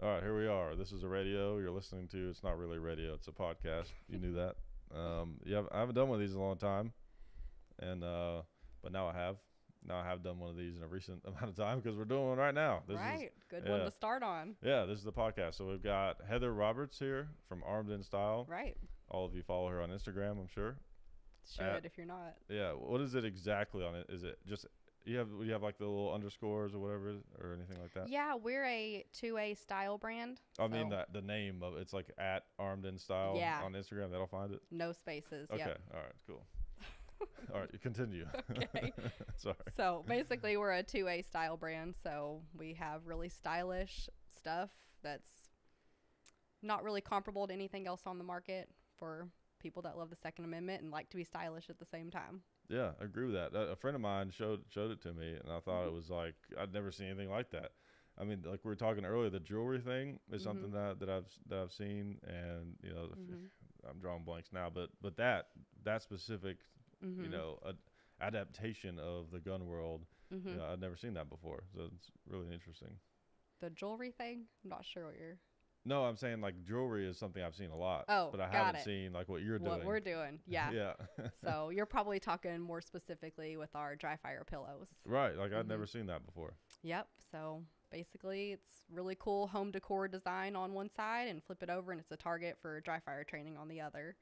All right, here we are. This is a radio you're listening to. It's not really radio. It's a podcast. You knew that. Yeah, I haven't done one of these in a long time, and but now I have. Now I have done one of these in a recent amount of time because we're doing one right now. Right. Good one to start on. Yeah, this is the podcast. So we've got Heather Roberts here from Armed in Style. Right. All of you follow her on Instagram, I'm sure. Should if you're not. Yeah. What is it exactly on it? Is it just you have like the little underscores or whatever or anything like that? Yeah, we're a 2A style brand. I mean the name of it's like at Armed in Style on Instagram. That'll find it. No spaces. Okay. Yep. All right. Cool. All right. You continue. Okay. Sorry. So basically, we're a 2A style brand. So we have really stylish stuff that's not really comparable to anything else on the market for people that love the Second Amendment and like to be stylish at the same time. Yeah, I agree with that. A friend of mine showed it to me, and I thought it was like I'd never seen anything like that. I mean, like we were talking earlier, the jewelry thing is something that I've seen, and you know, I'm drawing blanks now, but that specific, you know, adaptation of the gun world, you know, I'd never seen that before, so it's really interesting. The jewelry thing, I'm not sure what you're. No, I'm saying like jewelry is something I've seen a lot. Oh, but I haven't seen like what you're doing. What we're doing, yeah. Yeah. So you're probably talking more specifically with our dry fire pillows. Right, like I'd never seen that before. Yep. So basically, it's really cool home decor design on one side, and flip it over, and it's a target for dry fire training on the other.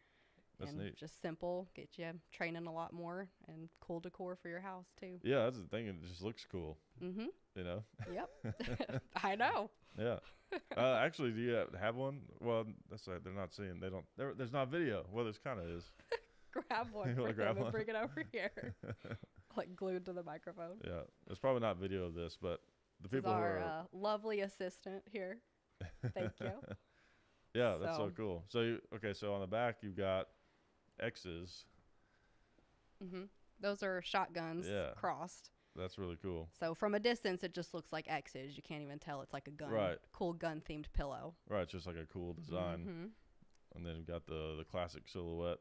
That's and neat. Just simple, get you training a lot more, and cool decor for your house too. Yeah, that's the thing. It just looks cool. You know. Yep. I know. Yeah. Actually, do you have one? Well, that's right. They're not seeing. They don't. There's not video. Well, there's kind of is. Grab one for them and bring it over here, like glued to the microphone. Yeah, there's probably not video of this, but the people this is who our are lovely assistant here. Thank you. Yeah, that's so cool. So so on the back you've got X's. Those are shotguns crossed. That's really cool. So from a distance, it just looks like X's. You can't even tell it's like a gun. Right. Cool gun-themed pillow. Right, it's just like a cool design. And then you've got the classic silhouette.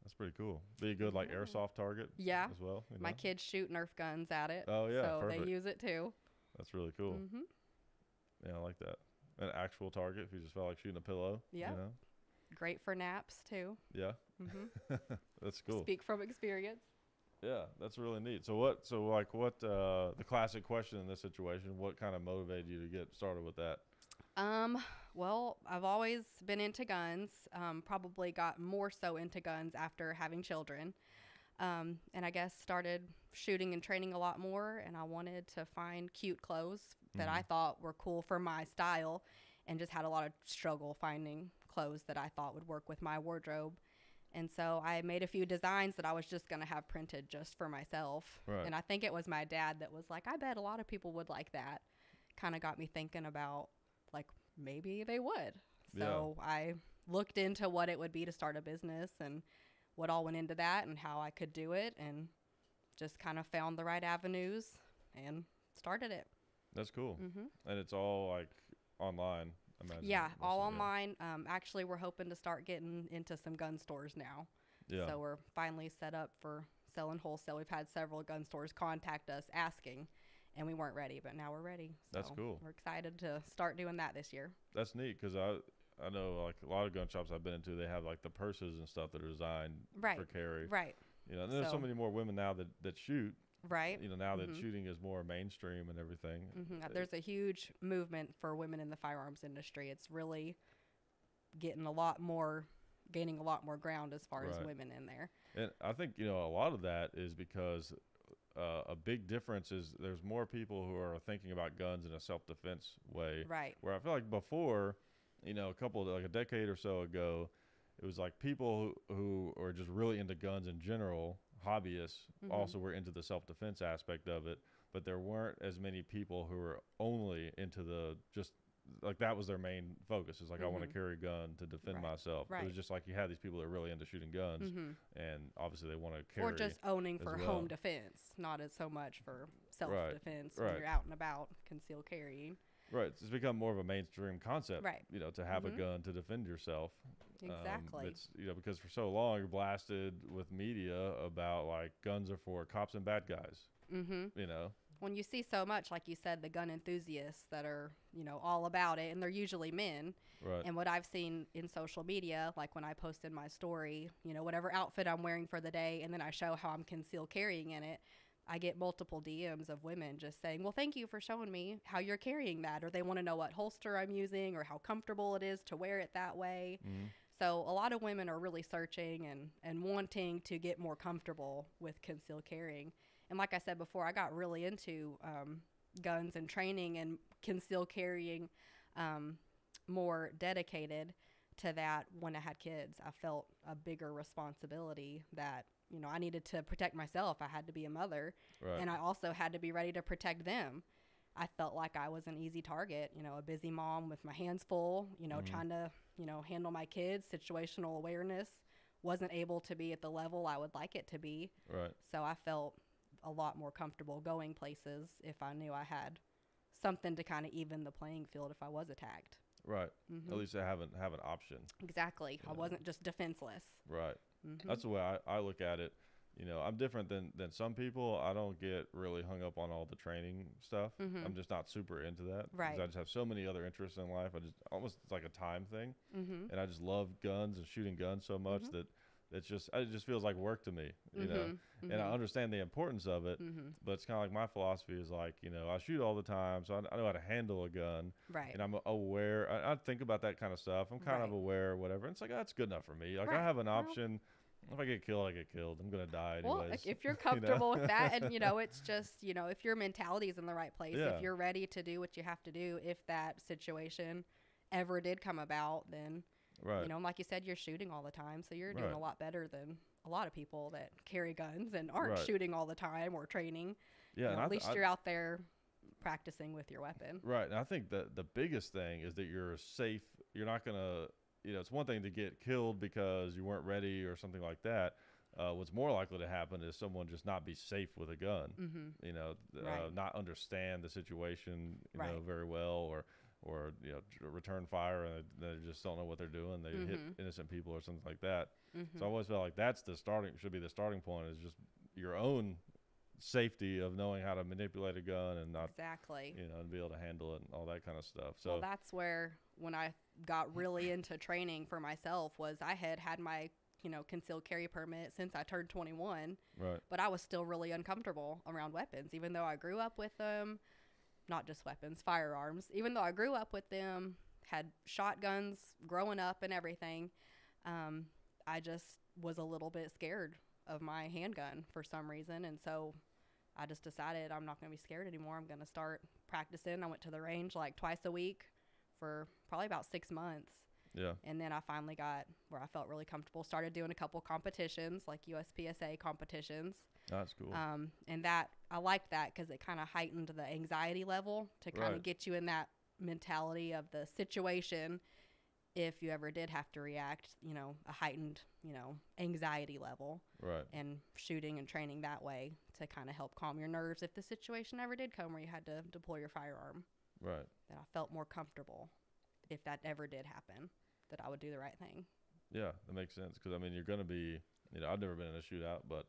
That's pretty cool. Be a good like airsoft target. Yeah. As well. You know? My kids shoot Nerf guns at it. Oh yeah, so perfect. they use it too. That's really cool. Yeah, I like that. An actual target if you just felt like shooting a pillow. Yeah. You know? Great for naps too. Yeah. That's cool. Speak from experience. Yeah, that's really neat. So what the classic question in this situation, what kind of motivated you to get started with that? Well, I've always been into guns. Probably got more so into guns after having children. And I guess started shooting and training a lot more, and I wanted to find cute clothes that I thought were cool for my style, and just had a lot of struggle finding clothes that I thought would work with my wardrobe. And so I made a few designs that I was just going to have printed just for myself. Right. And I think it was my dad that was like, I bet a lot of people would like that. Kind of got me thinking about like maybe they would. So I looked into what it would be to start a business and what all went into that and how I could do it, and just kind of found the right avenues and started it. That's cool. And it's all like online. Yeah, all online. Actually, we're hoping to start getting into some gun stores now. Yeah. So we're finally set up for selling wholesale. We've had several gun stores contact us asking, and we weren't ready, but now we're ready. So that's cool. We're excited to start doing that this year. That's neat because I know like a lot of gun shops I've been into, they have like the purses and stuff that are designed for carry. Right. You know, and there's so many more women now that shoot. Right. You know, now that shooting is more mainstream and everything. There's a huge movement for women in the firearms industry. It's really gaining a lot more ground as far as women in there. And I think, you know, a lot of that is because a big difference is there's more people who are thinking about guns in a self-defense way. Right. Where I feel like before, you know, a decade or so ago, it was like people who are just really into guns in general, hobbyists, also were into the self-defense aspect of it, but there weren't as many people who were only into the just like that was their main focus. It's like I want to carry a gun to defend myself. It was just like you had these people that are really into shooting guns, and obviously they want to carry. Or just owning for home defense, not as so much for self-defense when you're out and about, concealed carrying. Right. It's become more of a mainstream concept, you know, to have a gun to defend yourself. Exactly. It's, you know, because for so long you're blasted with media about like guns are for cops and bad guys, you know. when you see so much, like you said, the gun enthusiasts that are, all about it, and they're usually men. Right. And what I've seen in social media, like when I posted my story, whatever outfit I'm wearing for the day, and then I show how I'm concealed carrying in it, I get multiple DMs of women just saying, well, thank you for showing me how you're carrying that. Or they want to know what holster I'm using or how comfortable it is to wear it that way. Mm-hmm. So a lot of women are really searching and wanting to get more comfortable with concealed carrying. And like I said before, I got really into guns and training and concealed carrying, more dedicated to that when I had kids. I felt a bigger responsibility that, I needed to protect myself. I had to be a mother. Right. And I also had to be ready to protect them. I felt like I was an easy target, a busy mom with my hands full, trying to, handle my kids, situational awareness, wasn't able to be at the level I would like it to be. Right. So I felt a lot more comfortable going places if I knew I had something to kind of even the playing field if I was attacked. Right. Mm-hmm. At least I have an option. Exactly. I wasn't just defenseless. Right. Mm-hmm. That's the way I look at it. I'm different than some people. I don't get really hung up on all the training stuff. Mm-hmm. I'm just not super into that. Right. 'Cause I just have so many other interests in life. It's like a time thing. Mm-hmm. And I just love guns and shooting guns so much Mm-hmm. that it just feels like work to me, Mm-hmm. and I understand the importance of it, Mm-hmm. but it's kind of like my philosophy is like, I shoot all the time, so I know how to handle a gun, Right. and I'm aware. I think about that kind of stuff. I'm kind of Right. aware, whatever. And it's like, that's good enough for me. Like, I Right. have an Well, option. If I get killed, I get killed. I'm going to die anyways. Well, if you're comfortable with that, and, it's just, if your mentality is in the right place, Yeah. if you're ready to do what you have to do, if that situation ever did come about, then, Right. like you said, you're shooting all the time. So you're doing Right. a lot better than a lot of people that carry guns and aren't Right. shooting all the time or training. Yeah. And At least you're out there practicing with your weapon. Right. And I think that the biggest thing is that you're safe. You're not going to, it's one thing to get killed because you weren't ready or something like that. What's more likely to happen is someone just not be safe with a gun, Mm-hmm. Right. not understand the situation, Right. very well, or return fire and they just don't know what they're doing. They hit Mm-hmm. innocent people or something like that. Mm-hmm. So I always felt like should be the starting point, is just your own safety of knowing how to manipulate a gun and not, Exactly. and be able to handle it and all that kind of stuff. So Well, that's where when I got really into training for myself was I had my, concealed carry permit since I turned 21, right. but I was still really uncomfortable around weapons, even though I grew up with them, not just weapons, firearms, even though I grew up with them, had shotguns growing up and everything. I just was a little bit scared of my handgun for some reason. And so I just decided I'm not going to be scared anymore. I'm going to start practicing. I went to the range like twice a week for probably about 6 months. Yeah. And then I finally got where I felt really comfortable, started doing a couple competitions, like USPSA competitions. That's cool. And that I liked that because it kind of heightened the anxiety level to kind of Right. get you in that mentality of the situation. If you ever did have to react, a heightened, anxiety level, Right. and shooting and training that way to kind of help calm your nerves if the situation ever did come where you had to deploy your firearm. Right. That I felt more comfortable if that ever did happen, that I would do the right thing. Yeah, that makes sense. Because you're going to be, I've never been in a shootout, but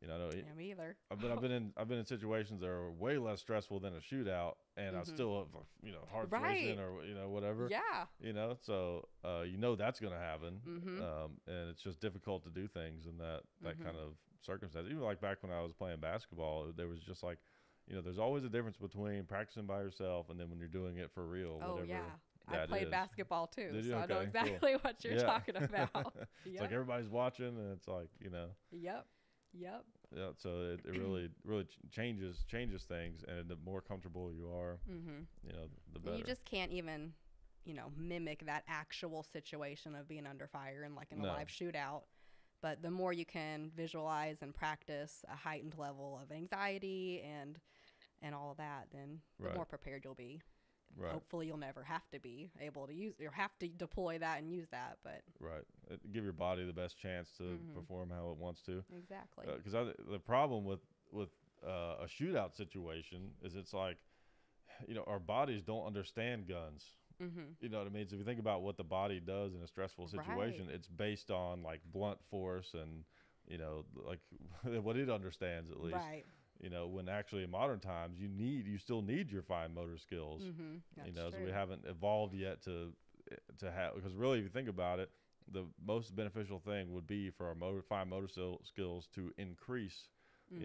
I know Yeah, me either. I've been in situations that are way less stressful than a shootout, and I Mhm. still have heart Right. racing or whatever. Yeah. So that's going to happen, Mhm. and it's just difficult to do things in that Mhm. kind of circumstance. Even like back when I was playing basketball, there was just like, there's always a difference between practicing by yourself and then when you're doing it for real. Oh, whatever yeah. I that played is. basketball too, Did you? so I know Okay, cool. exactly what you're Yeah. talking about. It's Yep. like everybody's watching, and it's like Yep. Yep. Yeah, so it really changes things, and the more comfortable you are, Mhm. the better. And you just can't even, mimic that actual situation of being under fire and like in a No. live shootout. But the more you can visualize and practice a heightened level of anxiety and all of that, then the Right. more prepared you'll be. Right. Hopefully you'll never have to be able to use or have to deploy that and use that, but Right. Give your body the best chance to Mhm. perform how it wants to. exactly. Because the problem with a shootout situation is it's like, our bodies don't understand guns. Mhm. You know what I mean? So if you think about what the body does in a stressful situation, Right. it's based on like blunt force and, like what it understands at least. Right. You know, when actually in modern times you still need your fine motor skills. That's So true. we haven't evolved yet to have, because really if you think about it, the most beneficial thing would be for our fine motor skills to increase.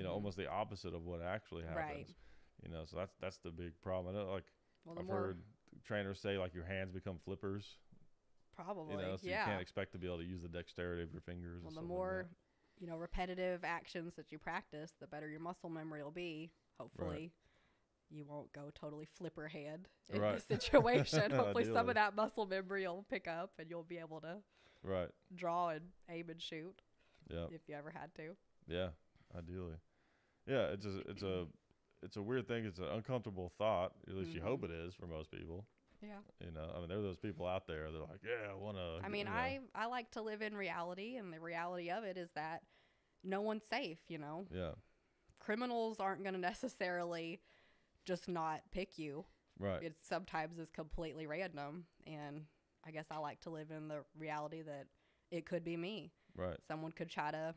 Almost the opposite of what actually happens. Right. So that's the big problem. I know, like Well, the I've more heard trainers say like your hands become flippers. probably, So you can't expect to be able to use the dexterity of your fingers. Well, and the stuff more repetitive actions that you practice, the better your muscle memory will be. Hopefully, you won't go totally flipper hand in the situation. Hopefully, some of that muscle memory will pick up, and you'll be able to draw and aim and shoot. Yeah. If you ever had to. Yeah, ideally. Yeah, it's a weird thing. It's an uncomfortable thought. At least you hope it is for most people. Yeah. I mean, there are those people out there that are like, yeah, I want to. I mean, I like to live in reality, and the reality of it is that no one's safe, Yeah. Criminals aren't going to necessarily just not pick you. Right. It sometimes is completely random, and I guess I like to live in the reality that it could be me. Right. Someone could try to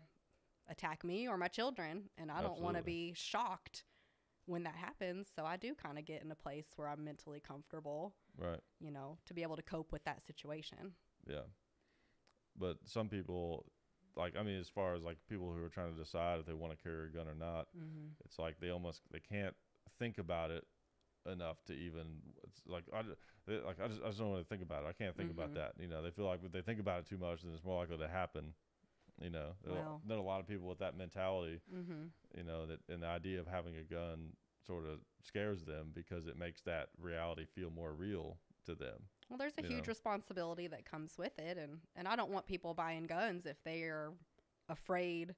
attack me or my children, and I don't want to be shocked when that happens. So I do kind of get in a place where I'm mentally comfortable, right? To be able to cope with that situation. Yeah. But some people, as far as like people who are trying to decide if they want to carry a gun or not, it's like they can't think about it enough to even. It's like I just don't want to think about it. I can't think about that. They feel like if they think about it too much, then it's more likely to happen. Well, there are a lot of people with that mentality. That and the idea of having a gun sort of scares them because it makes that reality feel more real to them. Well, there's a huge responsibility that comes with it, and I don't want people buying guns if they are afraid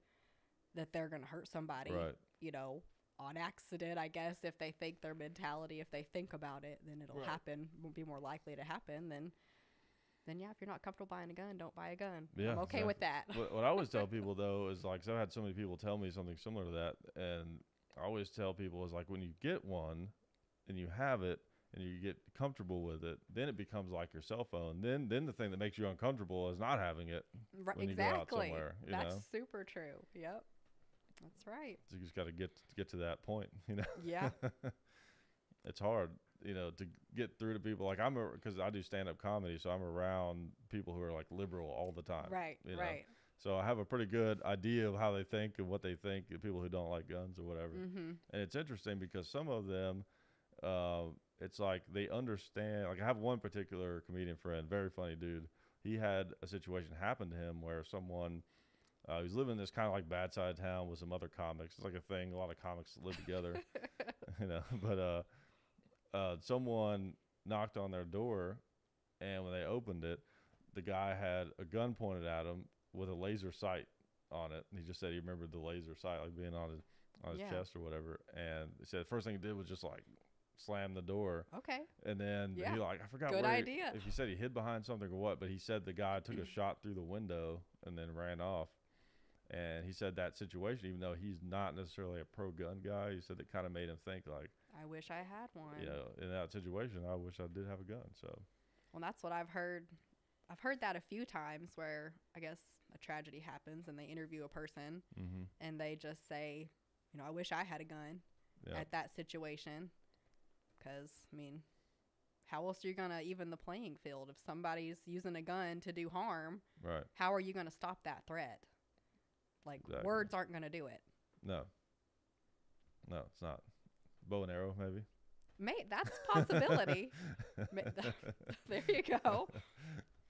that they're going to hurt somebody. Right. On accident, I guess, if they think their mentality, if they think about it, then it'll happen, will be more likely to happen. Then yeah, if you're not comfortable buying a gun, don't buy a gun. Yeah, I'm okay with that. What I always tell people, though, is like, 'cause I've had so many people tell me something similar to that, and I always tell people is like, when you get one and you have it and you get comfortable with it, then it becomes like your cell phone. Then the thing that makes you uncomfortable is not having it when you go out somewhere. That's super true. Yep. That's right. So you just got to get to that point, Yeah. It's hard, to get through to people. Like because I do stand-up comedy, so I'm around people who are like liberal all the time. Right. Right. So I have a pretty good idea of how they think and what they think, people who don't like guns or whatever. And it's interesting because some of them, it's like they understand. Like I have one particular comedian friend, very funny dude. He had a situation happen to him where someone. He was living in this kind of like bad side of town with some other comics. It's like a thing. A lot of comics live together, But someone knocked on their door, and when they opened it, the guy had a gun pointed at him with a laser sight on it. And he just said he remembered the laser sight, like being on his chest or whatever. And he said the first thing he did was just like slam the door. Okay. And then he I forgot Good idea. If he said he hid behind something or what, but he said the guy took a shot through the window and then ran off. And he said that situation, even though he's not necessarily a pro-gun guy, he said it kind of made him think like, I wish I had one. In that situation, I wish I did have a gun. So, well, that's what I've heard. I've heard that a few times where I guess a tragedy happens and they interview a person and they just say, I wish I had a gun at that situation. Because, how else are you going to even the playing field? If somebody's using a gun to do harm, right? How are you going to stop that threat? Like, words aren't going to do it. No, it's not. Bow and arrow, maybe. That's a possibility. There you go.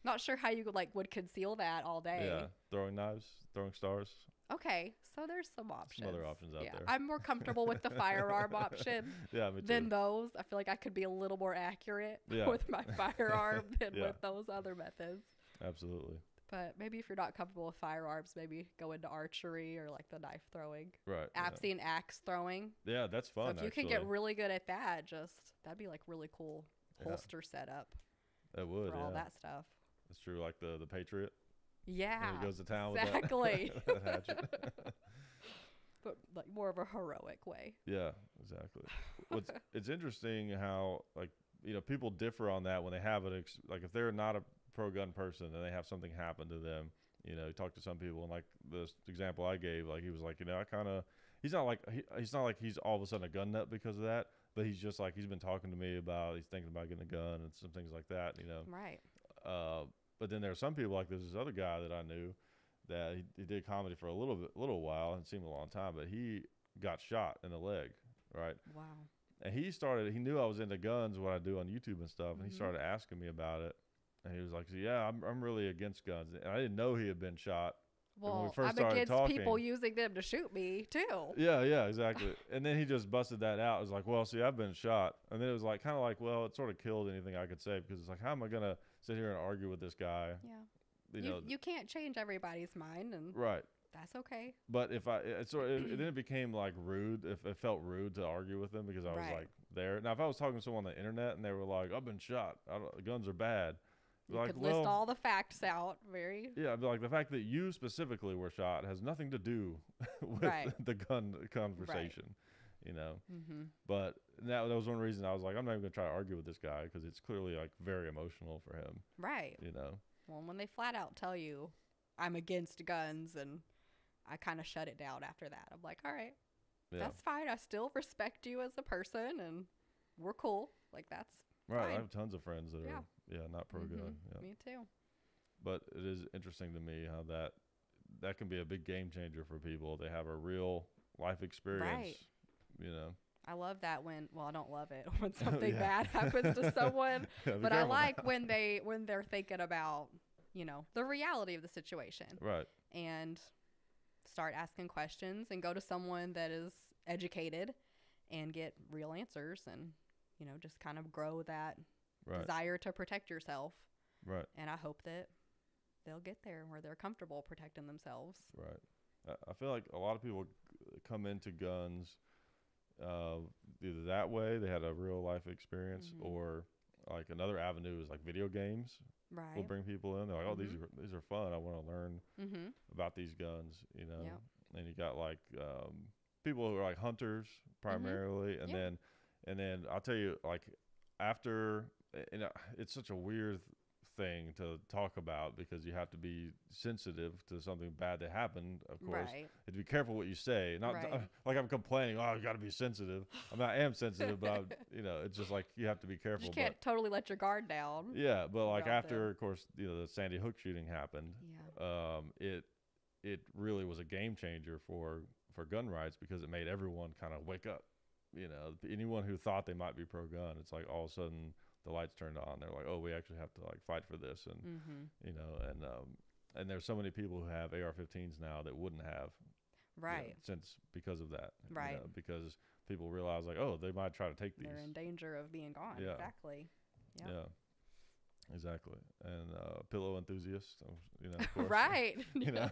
Not sure how you would conceal that all day. Yeah, throwing knives, throwing stars. Okay, so there's some options. Some other options out there. I'm more comfortable with the firearm option me too. than those. I feel like I could be a little more accurate with my firearm than with those other methods. Absolutely. But maybe if you're not comfortable with firearms, maybe go into archery or like the knife throwing. Right. I've seen axe throwing. Yeah, that's fun. So if you can get really good at that, that'd be like really cool holster setup. That would, for all that stuff. It's true, like the Patriot. Yeah. When he goes to town exactly. with that hatchet. But like more of a heroic way. Yeah, exactly. It's interesting how people differ on that when they have it. Like if they're not a pro-gun person and they have something happen to them, you talk to some people and like this example I gave, like he was like, I kind of, he's not like he's all of a sudden a gun nut because of that, but he's just like he's been talking to me about he's thinking about getting a gun and some things like that, you know. Right. But then there are some people like there's this other guy that I knew that he did comedy for a little while, and it seemed a long time, but he got shot in the leg, right? Wow. And he knew I was into guns, what I do on YouTube and stuff, and he started asking me about it. And he was like, yeah, I'm really against guns. And I didn't know he had been shot. Well, I'm against people using them to shoot me, too. Yeah, exactly. And then he just busted that out. It was like, well, see, I've been shot. And then it was like, kind of like, well, it sort of killed anything I could say, because it's like, how am I going to sit here and argue with this guy? Yeah. You can't change everybody's mind, and right. That's okay. But if then it became like rude. If it felt rude to argue with them because I was like there. Now, if I was talking to someone on the internet and they were like, I've been shot, guns are bad. You could list all the facts out. Yeah, I'd be like, the fact that you specifically were shot has nothing to do with the gun conversation, you know. Mm-hmm. But that was one reason I was like, I'm not even going to try to argue with this guy because it's clearly like very emotional for him. Right. You know. Well, when they flat out tell you I'm against guns, and I kind of shut it down after that. I'm like, all right, that's fine. I still respect you as a person, and we're cool. Like, that's right. fine. I have tons of friends that are not pro gun. Yeah. Me too. But it is interesting to me how that can be a big game changer for people. They have a real life experience. Right. You know. I love that I don't love it when something bad happens to someone, but I like when they're thinking about, you know, the reality of the situation. Right. And start asking questions and go to someone that is educated and get real answers, and, you know, just kind of grow that desire to protect yourself. Right. And I hope that they'll get there where they're comfortable protecting themselves. Right. I feel like a lot of people come into guns either that way, they had a real life experience, or like another avenue is like video games. Right. Will bring people in. They're like, oh, these are fun. I want to learn about these guns, you know. Yep. And you got like people who are like hunters primarily, and then I'll tell you, like, after, and it's such a weird thing to talk about because you have to be sensitive to something bad that happened, of course. Right. And be careful what you say. Not like I'm complaining, oh, you got to be sensitive. I am sensitive, but you know, it's just like you have to be careful. You can't totally let your guard down. Yeah, but like after, of course, you know, the Sandy Hook shooting happened, it really was a game changer for gun rights because it made everyone kind of wake up. You know, anyone who thought they might be pro-gun, it's like all of a sudden the lights turned on. They're like, oh, we actually have to like fight for this, and you know, and there's so many people who have AR-15s now that wouldn't have, right, you know, because of that, right, you know, because people realize like, oh, they might try to take these. They're in danger of being gone. Yeah. Exactly. Yep. Yeah. Exactly. And pillow enthusiasts, you know, of course. Right. You know.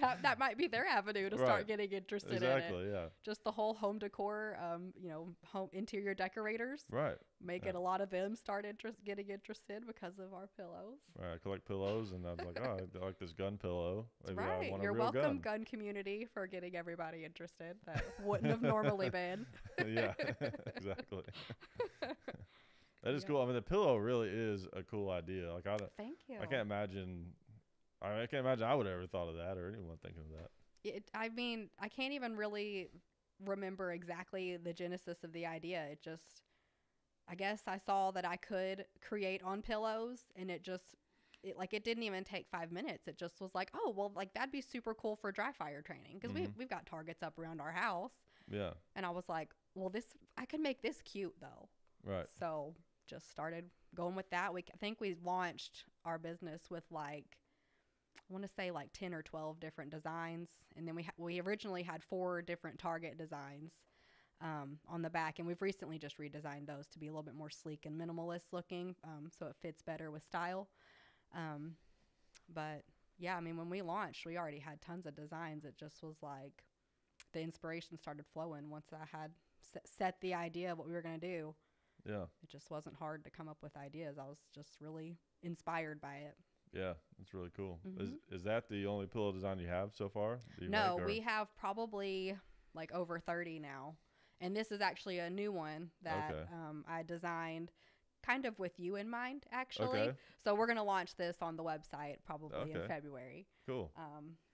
that might be their avenue to start getting interested in it. Exactly, yeah. Just the whole home decor, you know, home interior decorators. Right. Making a lot of them start getting interested because of our pillows. Right. I collect pillows, and I was like, oh, I like this gun pillow. Maybe I want a You're real welcome, gun community, for getting everybody interested that wouldn't have normally been. Yeah, exactly. That is cool. I mean, the pillow really is a cool idea. Like, Thank you. I can't imagine I would have ever thought of that, or anyone thinking of that. I mean, I can't even really remember exactly the genesis of the idea. I guess I saw that I could create on pillows, and it didn't even take 5 minutes. It just was like, oh, well, like that'd be super cool for dry fire training, because we've got targets up around our house. Yeah. And I was like, well, I could make this cute though. Right. So just started going with that. I think we launched our business with like, I want to say like 10 or 12 different designs. And then we originally had 4 different target designs on the back. And we've recently just redesigned those to be a little bit more sleek and minimalist looking. So it fits better with style. But yeah, I mean, when we launched, we already had tons of designs. It just was like the inspiration started flowing once I had set the idea of what we were going to do. Yeah. It just wasn't hard to come up with ideas. I was just really inspired by it. Yeah, that's really cool. Is that the only pillow design you have so far? No, we have probably like over 30 now. And this is actually a new one that I designed kind of with you in mind, actually. Okay. So we're going to launch this on the website probably in February. Cool.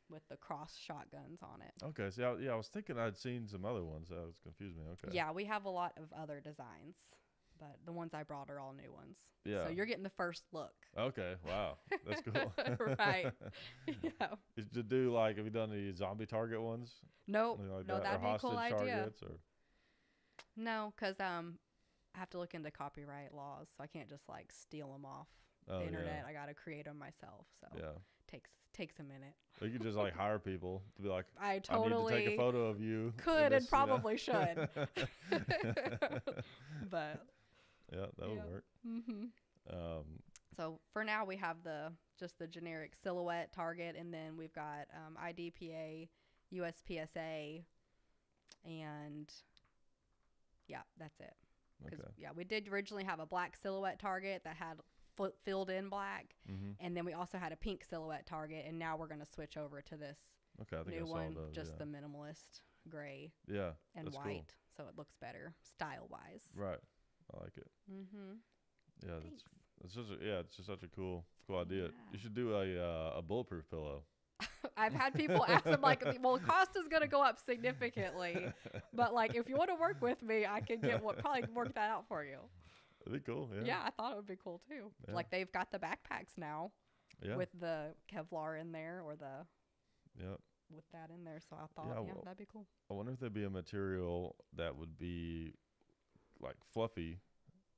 with the cross shotguns on it. Okay. So I was thinking I'd seen some other ones. That was confused me. Okay. Yeah, we have a lot of other designs, but the ones I brought are all new ones. Yeah. So you're getting the first look. Okay. Wow. That's cool. Right. Yeah. To do like, have you done any zombie target ones? Nope. Like No, that? that'd Or be a cool hostage idea. targets, or No, because I have to look into copyright laws, so I can't just like steal them off the internet. I got to create them myself. So takes a minute. You could just like hire people to be like, I totally I need to take a photo of you. could and probably should. But yeah, that would work. So for now we have just the generic silhouette target, and then we've got IDPA, USPSA, and yeah, that's it. Because we did originally have a black silhouette target that had filled in black, and then we also had a pink silhouette target, and now we're going to switch over to this new one, just the minimalist gray and white, cool. So it looks better style wise. Right, I like it. Yeah, it's just such a cool idea. Yeah. You should do a bulletproof pillow. I've had people ask them like, well, the cost is going to go up significantly, but like if you want to work with me, I can probably work that out for you. That'd be cool. Yeah, I thought it would be cool too. Yeah. Like they've got the backpacks now with the Kevlar in there, or with that in there. So I thought, that'd be cool. I wonder if there'd be a material that would be like fluffy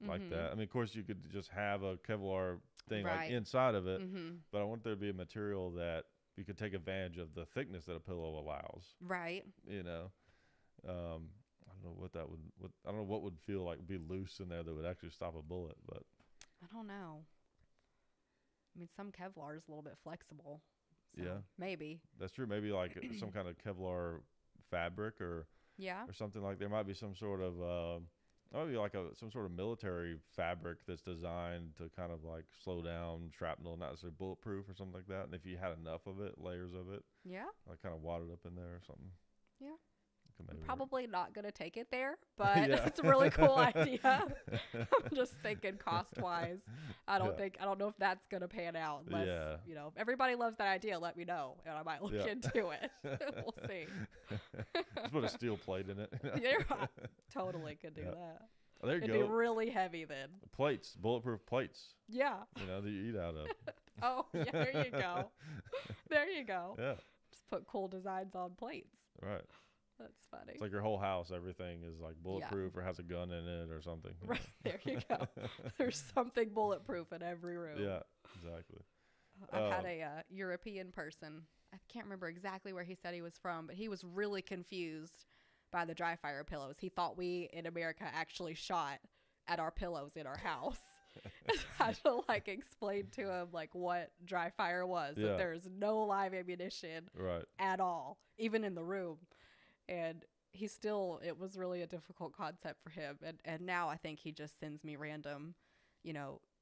like that. I mean, of course, you could just have a Kevlar thing like inside of it, but I want there to be a material that you could take advantage of the thickness that a pillow allows. Right. You know, I don't know what that would. I don't know what would feel like be loose in there that would actually stop a bullet, but I don't know. I mean, some Kevlar is a little bit flexible. So maybe that's true. Maybe like some kind of Kevlar fabric or something like. There might be some sort of. Maybe like some sort of military fabric that's designed to kind of like slow down shrapnel, not necessarily bulletproof or something like that. And if you had enough of it, layers of it, like kind of wadded up in there or something. Yeah. Probably not going to take it there, but it's a really cool idea. I'm just thinking cost wise. I don't know if that's going to pan out unless, if everybody loves that idea, let me know and I might look into it. We'll see. Just put a steel plate in it. Totally could do that. Oh, there you It'd go. be really heavy then. Plates, bulletproof plates. Yeah. That you eat out of. Oh, yeah, there you go. There you go. Yeah. Just put cool designs on plates. Right. That's funny. It's like your whole house, everything is like bulletproof or has a gun in it or something. Right, there you go. There's something bulletproof in every room. Yeah, exactly. I've had a European person. I can't remember exactly where he said he was from, but he was really confused by the dry fire pillows. He thought we in America actually shot at our pillows in our house. I had to like explain to him like what dry fire was, that there's no live ammunition at all, even in the room. And it was really a difficult concept for him. And now I think he just sends me random,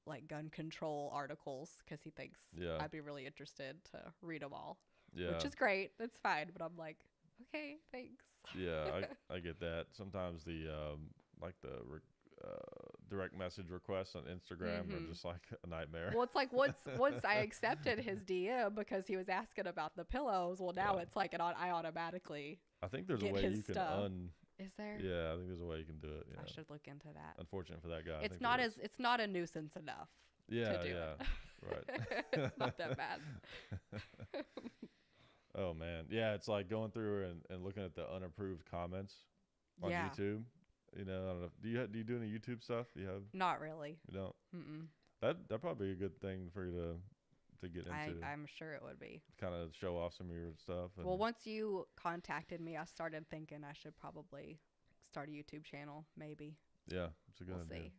like gun control articles because he thinks I'd be really interested to read them all, which is great. That's fine. But I'm like, okay, thanks. Yeah, I get that. Sometimes the direct message requests on Instagram are just like a nightmare. Well, it's like once I accepted his DM because he was asking about the pillows. Well, now it's like I automatically. I think there's a way you can Is there? Yeah, I think there's a way you can do it. Yeah. I should look into that. Unfortunate for that guy. It's not a nuisance enough. Yeah, to do it. Right. It's not that bad. Oh man, yeah, it's like going through and looking at the unapproved comments on YouTube. I don't know. Do you do any YouTube stuff? You have? Not really. You don't? That'd probably be a good thing for you to get into. I'm sure it would be. Kind of show off some of your stuff. Well, once you contacted me, I started thinking I should probably start a YouTube channel, maybe. Yeah, it's a good idea. We'll see.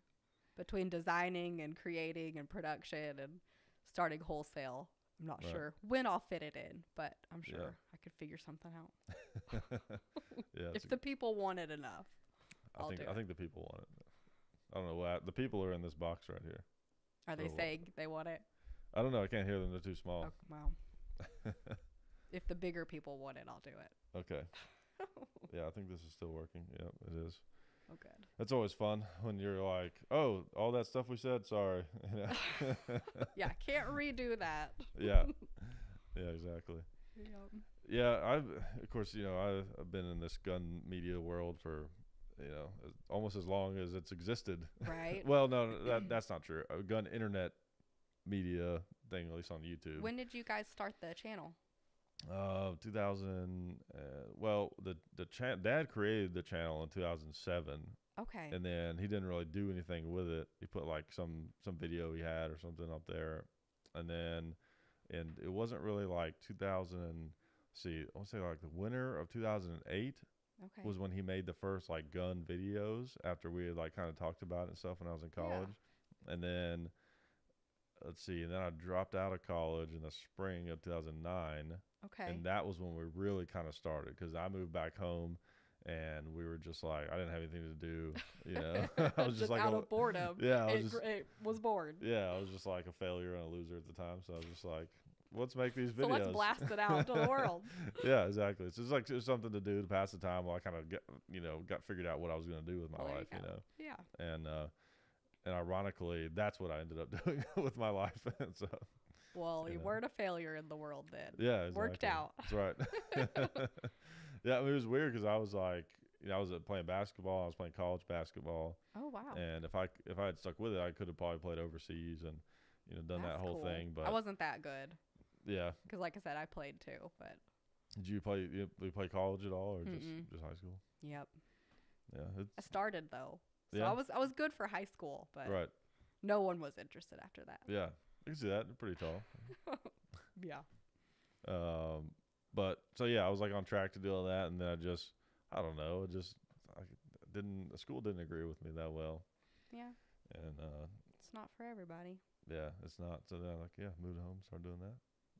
Between designing and creating and production and starting wholesale, I'm not sure when I'll fit it in, but I'm sure I could figure something out. If the people want it enough, I think the people want it. I don't know why. The people are in this box right here. Are they saying they want it? I don't know. I can't hear them. They're too small. Oh, wow. If the bigger people want it, I'll do it. Okay. Yeah, I think this is still working. Yeah, it is. Oh, good. That's always fun when you're like, oh, all that stuff we said, sorry. Yeah, can't redo that. Yeah. Yeah, exactly. Yeah, of course, I've been in this gun media world for, almost as long as it's existed. Right. Well, no, that's not true. A gun internet media thing, at least on YouTube. When did you guys start the channel? 2000. Well, Dad created the channel in 2007. Okay. And then he didn't really do anything with it. He put like some video he had or something up there, and it wasn't really like 2000. I want to say like the winter of 2008 Okay. was when he made the first like gun videos after we had like kind of talked about it and stuff when I was in college. And then and then I dropped out of college in the spring of 2009. Okay. And that was when we really kind of started, because I moved back home. And we were just like, I didn't have anything to do, I was just like out of boredom. Yeah, it was bored. Yeah, I was just like a failure and a loser at the time. So I was just like, let's make these videos. So let's blast it out to the world. Yeah, exactly. It's just like it was something to do to pass the time while I kind of got figured out what I was going to do with my life, Yeah. And ironically, that's what I ended up doing with my life. And so. Well, you weren't a failure in the world then. Yeah, exactly. Worked out. That's right. Yeah, I mean, it was weird because I was like, I was playing basketball. I was playing college basketball. Oh wow! And if I had stuck with it, I could have probably played overseas and done That's that whole cool. thing. But I wasn't that good. Yeah. Because like I said, I played too. But did you play college at all, or just high school? Yep. Yeah. I started though, so yeah. I was good for high school, but right. No one was interested after that. Yeah, I can see that. They're pretty tall. Yeah. But so yeah, I was like on track to do all that, and then I don't know, the school didn't agree with me that well. Yeah. And it's not for everybody. Yeah, it's not. So then moved home, started doing that.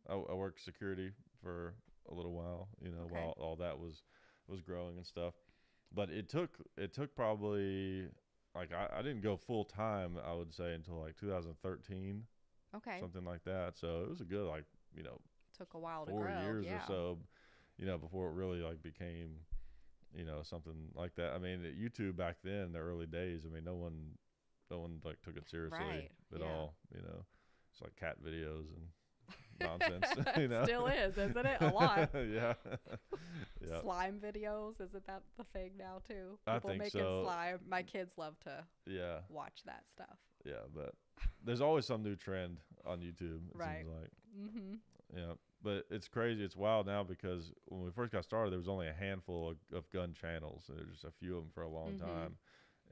I worked security for a little while, while all that was growing and stuff. But it took probably like I didn't go full time, I would say, until like 2013. Okay. Something like that. So it was a good took a while to 4 grow. years yeah. or so, before it really like became, something like that. I mean, YouTube back then, the early days, I mean, no one like took it seriously at all. It's like cat videos and nonsense. Still is, isn't it? A lot. Yeah. Yeah. Slime videos, isn't that the thing now too? People I think making so. slime. My kids love to watch that stuff. Yeah, but there's always some new trend on YouTube. It seems like. Mm-hmm. Yeah, but it's crazy. It's wild now because when we first got started, there was only a handful of gun channels. There's just a few of them for a long time,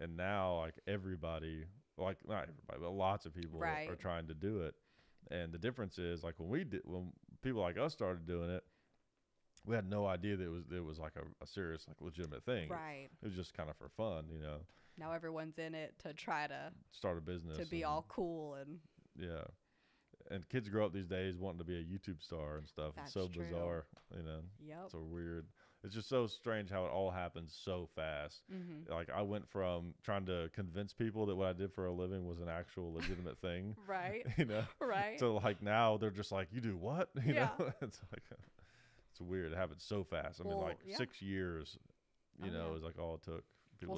and now like everybody, like not everybody, but lots of people are trying to do it. And the difference is like when people like us started doing it, we had no idea that it was like a serious, like legitimate thing. Right. It was just kind of for fun, Now everyone's in it to try to start a business, to be all cool and yeah. And kids grow up these days wanting to be a YouTube star and stuff. That's it's so true. bizarre, Yep. So weird. It's just so strange how it all happens so fast. Mm-hmm. Like I went from trying to convince people that what I did for a living was an actual legitimate thing, Right. Right. So like now they're just like, you do what? You Yeah. know? It's like it's weird. It happens so fast. I mean, like 6 years, is like all it took.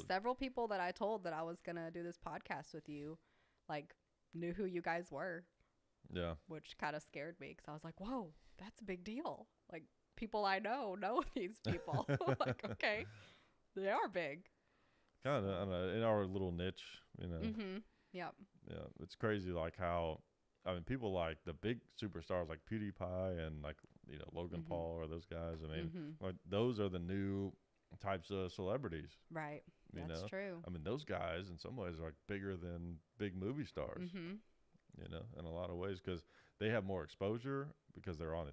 Several people that I told that I was gonna do this podcast with you, like, knew who you guys were. Yeah. Which kind of scared me because I was like, whoa, that's a big deal. Like, people I know these people. Like, okay, they are big. Kind of in our little niche, Mm-hmm. Yep. Yeah, it's crazy like how, I mean, people like the big superstars like PewDiePie and like, Logan Paul or those guys. I mean, like those are the new types of celebrities. Right. That's true. I mean, those guys in some ways are like bigger than big movie stars. Mm-hmm. In a lot of ways, because they have more exposure because they're on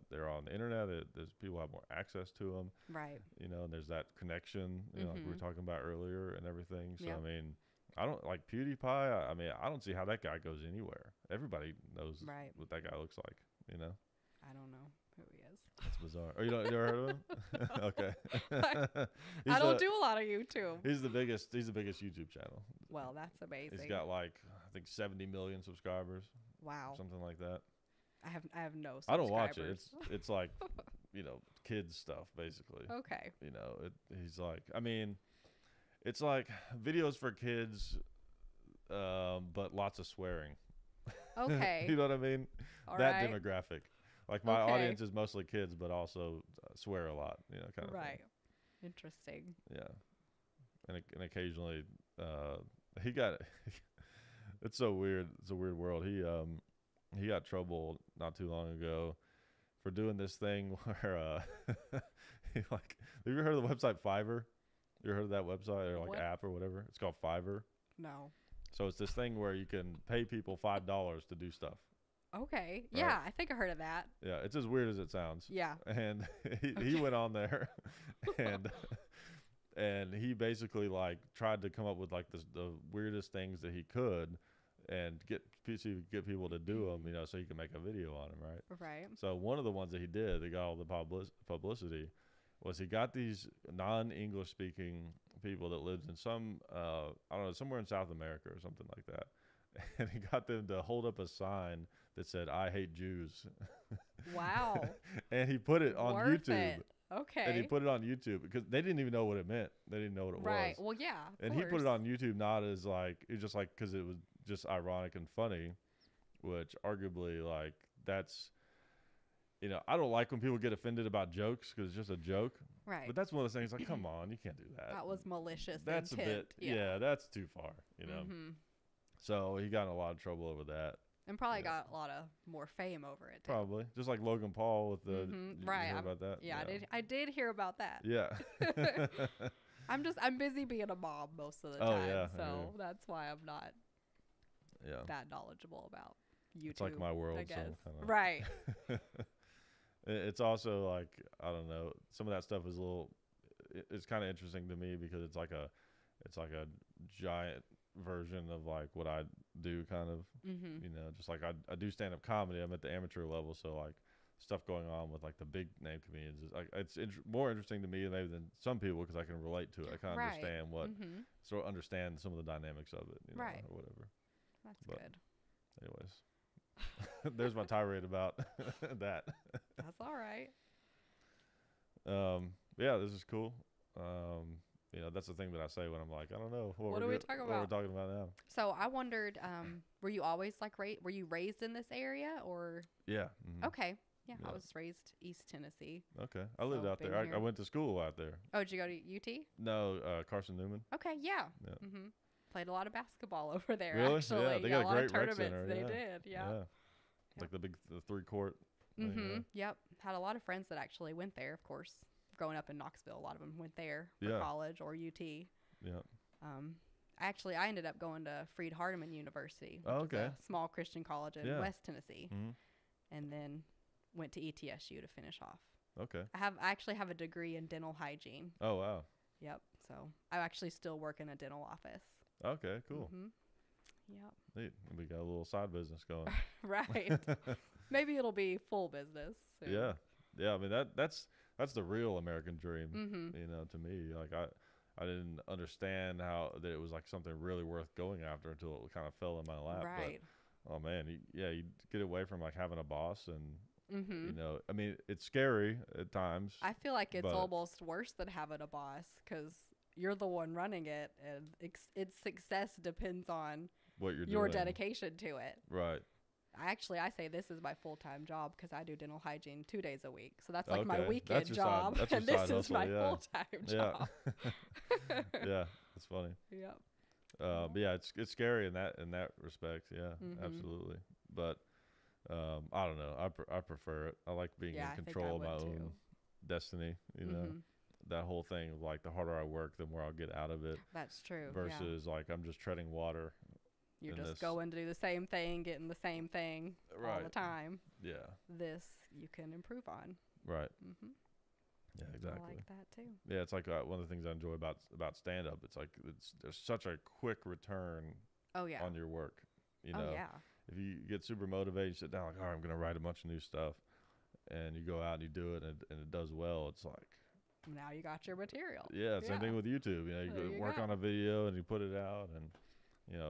the internet. There's people have more access to them, right? And there's that connection, like we were talking about earlier and everything. So I mean, I don't like PewDiePie. I mean, I don't see how that guy goes anywhere. Everybody knows what that guy looks like. I don't know who he is. That's bizarre. Oh, you never heard of him? Okay. I don't do a lot of YouTube. He's the biggest YouTube channel. Well, that's amazing. He's got like I think 70 million subscribers. Wow. Something like that. I have no subscribers. I don't watch it. It's like, kids stuff basically. Okay. He's like, I mean, it's like videos for kids, but lots of swearing. Okay. You know what I mean? All that right. demographic. Like my Okay. audience is mostly kids, but also swear a lot, kind of Right. thing. Interesting. Yeah, and occasionally he got. It's so weird. It's a weird world. He got trouble not too long ago for doing this thing where he like. Have you ever heard of the website Fiverr? You ever heard of that website or like What? app or whatever? It's called Fiverr. No. So it's this thing where you can pay people $5 to do stuff. Okay. Right. Yeah, I think I heard of that. Yeah, it's as weird as it sounds. Yeah. And he went on there and he basically like tried to come up with like the weirdest things that he could and get people to do them, so he can make a video on them, right? Right. So one of the ones that he did that got all the publicity was he got these non-English speaking people that lived in some I don't know, somewhere in South America or something like that. And he got them to hold up a sign that said "I hate Jews." Wow. And he put it on Worth YouTube. it. Okay. And he put it on YouTube because they didn't even know what it meant. They didn't know what it right. was. Well, yeah. And he put it on YouTube not as like, it's just like, because it was just ironic and funny, which arguably, like, that's, I don't like when people get offended about jokes because it's just a joke. Right. But that's one of those things like, come on, you can't do that. That was malicious That's intent. a bit, Yeah. that's too far, Mm-hmm. So he got in a lot of trouble over that. And probably got a lot of more fame over it. Too. Probably. Just like Logan Paul with the, right. You heard about that? Yeah, I did hear about that. Yeah. I'm busy being a mom most of the Oh, time. yeah, So that's why I'm not Yeah. that knowledgeable about YouTube. It's like my world. I guess. So kinda. Right. It's also like, I don't know, some of that stuff is a little, it's kind of interesting to me because it's like a giant version of like what I do kind of, just like I do stand-up comedy. I'm at the amateur level. So like stuff going on with like the big name comedians is like, it's more interesting to me maybe than some people because I can relate to it. I kind of understand what, sort of understand some of the dynamics of it, right. or whatever. That's good. Anyways, there's my tirade about that. That's all right. Yeah, this is cool. That's the thing that I say when I'm like, I don't know what are we talking about? What we're talking about now. So I wondered, were you always like were you raised in this area or? Yeah. Okay. Yeah, I was raised East Tennessee. Okay, I lived out there. I went to school out there. Oh, did you go to UT? No, Carson Newman. Okay, yeah. Played a lot of basketball over there. Really? Actually, Yeah, they got a great rec tournaments. center. They did. Yeah. Like the 3-court. Yep. Had a lot of friends that actually went there. Of course, growing up in Knoxville, a lot of them went there for college or UT. Yeah. I ended up going to Freed Hardeman University, which is a small Christian college in West Tennessee, and then went to ETSU to finish off. Okay. I actually have a degree in dental hygiene. Oh wow. Yep. So I actually still work in a dental office. Okay. Cool. Yep. Neat. We got a little side business going. Right. Maybe it'll be full business soon. Yeah. Yeah. I mean that's the real American dream. To me, like I didn't understand how that it was like something really worth going after until it kind of fell in my lap. Right. But, oh man, you get away from like having a boss and. I mean, it's scary at times. I feel like it's almost worse than having a boss because you're the one running it, and its success depends on what you're your doing. dedication to it. Right. I say this is my full-time job because I do dental hygiene 2 days a week. So that's like my Okay. weekend That's your job, side- that's your and this side is hustle, my yeah. full-time job. Yeah, that's funny. Yep. But yeah, it's scary in that respect. Yeah, absolutely. But I don't know. I prefer it. I like being in control of my own destiny. That whole thing of like the harder I work, the more I'll get out of it. That's true. Versus like I'm just treading water. You're just going to do the same thing, getting the same thing all the time. Yeah. This you can improve on. Right. Yeah, exactly. I like that too. Yeah, it's like one of the things I enjoy about stand up. It's like there's such a quick return. On your work. If you get super motivated, you sit down like, all right, I'm gonna write a bunch of new stuff, and you go out and you do it, and it does well. It's like now you got your material. Yeah, same thing with YouTube. You work on a video and you put it out, and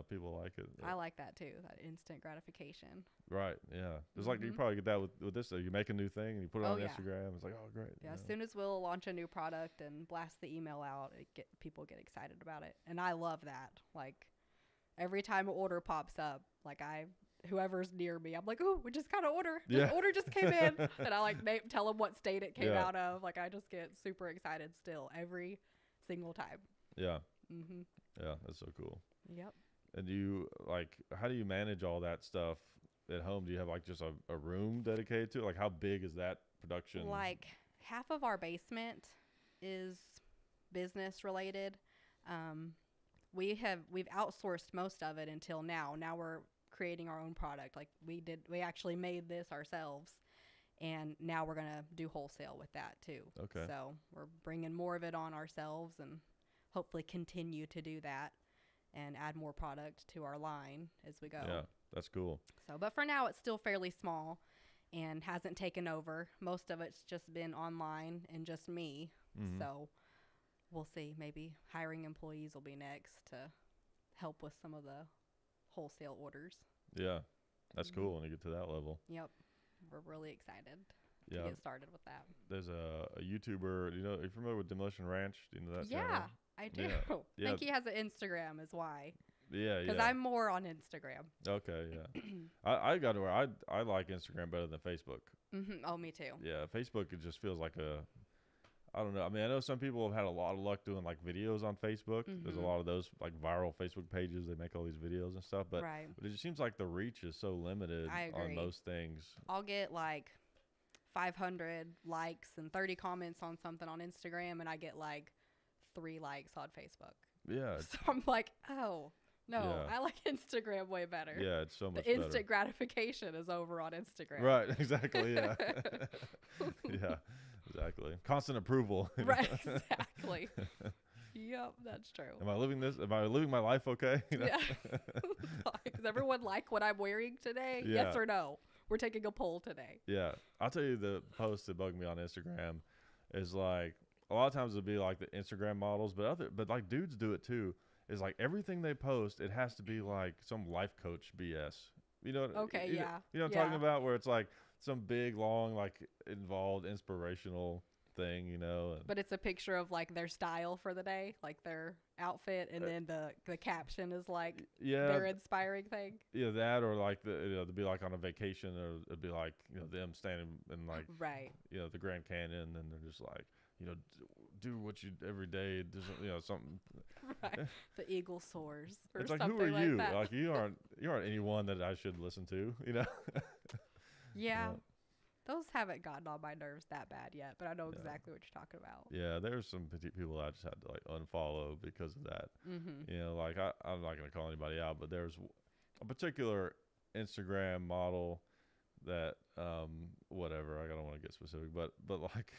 people like it. I like that too. That instant gratification. Right. Yeah. It's like you probably get that with this. You make a new thing and you put it on Instagram. It's like, oh, great. Yeah. As soon as we'll launch a new product and blast the email out, people get excited about it, and I love that. Like every time an order pops up, like I whoever's near me. I'm like, oh, we just got an order. Yeah. This order just came in. And I like tell them what state it came Yeah. out of. Like, I just get super excited still every single time. Yeah. Mm-hmm. Yeah. That's so cool. Yep. And you like, how do you manage all that stuff at home? Do you have like just a room dedicated to it? Like, how big is that production? Like, half of our basement is business related. We've outsourced most of it until now. Now we're creating our own product. Like, we actually made this ourselves, and now we're going to do wholesale with that too. Okay. So we're bringing more of it on ourselves and hopefully continue to do that and add more product to our line as we go. Yeah, that's cool. So, but for now it's still fairly small and hasn't taken over. Most of it's just been online and just me. Mhm. So we'll see. Maybe hiring employees will be next to help with some of the wholesale orders. Yeah, that's Mhm. cool when you get to that level. Yep. We're really excited to Yeah. get started with that. There's a YouTuber, are you familiar with Demolition Ranch? Do you know that Yeah, channel? I do. Yeah. I Yeah. think he has an Instagram is why. Yeah, Because yeah. I'm more on Instagram. Okay, yeah. I got to where I like Instagram better than Facebook. Oh, me too. Yeah, Facebook, it just feels like I don't know. I mean, I know some people have had a lot of luck doing like videos on Facebook. There's a Mhm. lot of those like viral Facebook pages. They make all these videos and stuff, but Right. it just seems like the reach is so limited I on agree. most things. I'll get like 500 likes and 30 comments on something on Instagram, and I get like 3 likes on Facebook. Yeah, So I'm like, oh, no, Yeah. I like Instagram way better. yeah, it's so much The instant better. gratification is over on Instagram. Right, exactly, yeah. Yeah, exactly. Constant approval. you know? Right, exactly. Yep, that's true. Am I living my life okay? You know? Yeah. Does everyone like what I'm wearing today? Yeah. Yes or no? We're taking a poll today. Yeah. I'll tell you the post that bugged me on Instagram is like a lot of times it'll be like the Instagram models, but like dudes do it too. Is like everything they post, it has to be like some life coach BS. You know? Okay, you know- yeah. You know what I'm talking about? Where it's like some big, long, like involved, inspirational thing, and But it's a picture of like their style for the day, like their outfit, and then the caption is like yeah, their inspiring thing. yeah, that or like they'd be like on a vacation, or it'd be like them standing in like Right. the Grand Canyon, and they're just like do what you every day, something. Right. The eagle soars or It's like, something who are you? that. Like you aren't anyone that I should listen to, Yeah. Yeah. Those haven't gotten on my nerves that bad yet, but I know Yeah. exactly what you're talking about. Yeah, there's some people I just had to like unfollow because of that. Mm-hmm. Like I'm not gonna call anybody out, but there's a particular Instagram model that whatever, I don't want to get specific, but like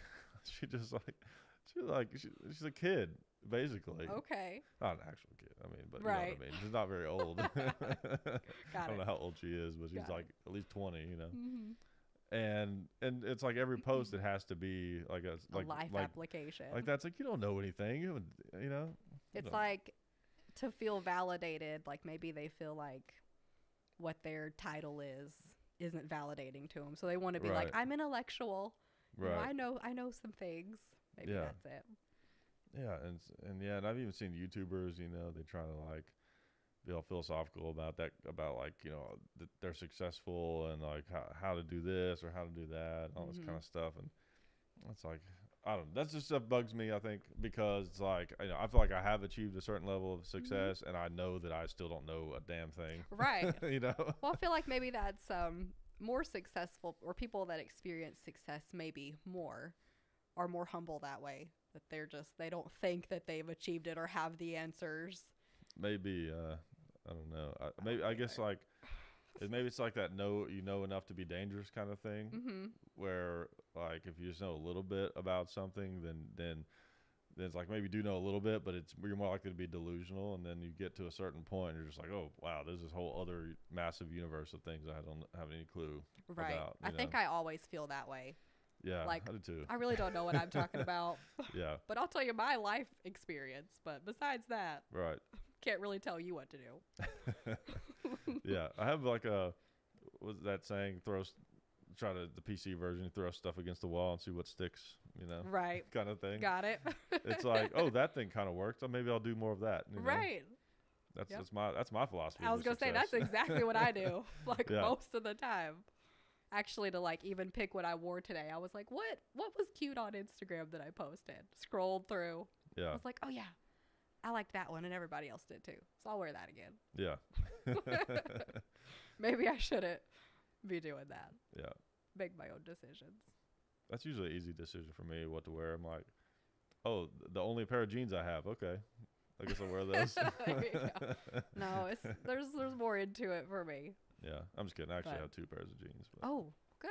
she's a kid basically. Okay. Not an actual kid. I mean, but you know Right. what I mean. She's not very old. I Got don't it. know how old she is, but she's Got it. like at least 20. Mm-hmm. And it's like every post it has to be like a life application. like that's like you don't know anything. You know. It's No. like to feel validated, like maybe they feel like what their title isn't validating to them. So they want to be like, Right. I'm intellectual. You know, Right. I know some things. Maybe Yeah. that's it. Yeah, and I've even seen YouTubers, they try to like be all philosophical about that, about like that they're successful and like how to do this or how to do that, and all this kind of stuff, and it's like I don't know, that's just stuff bugs me. I think because it's like I feel like I have achieved a certain level of success, and I know that I still don't know a damn thing. Right. Well, I feel like maybe that's more successful, or people that experience success maybe are more humble that way. That they don't think that they've achieved it or have the answers. Maybe I don't know. I guess like maybe it's like that you know enough to be dangerous kind of thing. Mm-hmm. Where like if you just know a little bit about something, then it's like maybe you do know a little bit, but you're more likely to be delusional, and then you get to a certain point and you're just like, oh wow, there's this whole other massive universe of things I don't have any clue Right. about. I think I always feel that way. Yeah, like, I do too. I really don't know what I'm talking about. Yeah. But I'll tell you my life experience. But besides that, Right. can't really tell you what to do. Yeah, I have like what's that saying? The PC version, throw stuff against the wall and see what sticks, Right. kind of thing. Got it. It's like, oh, that thing kind of worked, so maybe I'll do more of that. Right. That's my philosophy. I was gonna say that's exactly what I do. Like most of the time. Actually, to like even pick what I wore today, I was like, what was cute on Instagram that I posted? Scrolled through. Yeah. I was like, oh yeah, I liked that one, and everybody else did too. So I'll wear that again. Yeah. Maybe I shouldn't be doing that. Yeah. Make my own decisions. That's usually an easy decision for me what to wear. I'm like, oh, the only pair of jeans I have. Okay, I guess I'll wear those. No, there's more into it for me. Yeah, I'm just kidding. I actually have 2 pairs of jeans. But. Oh, good.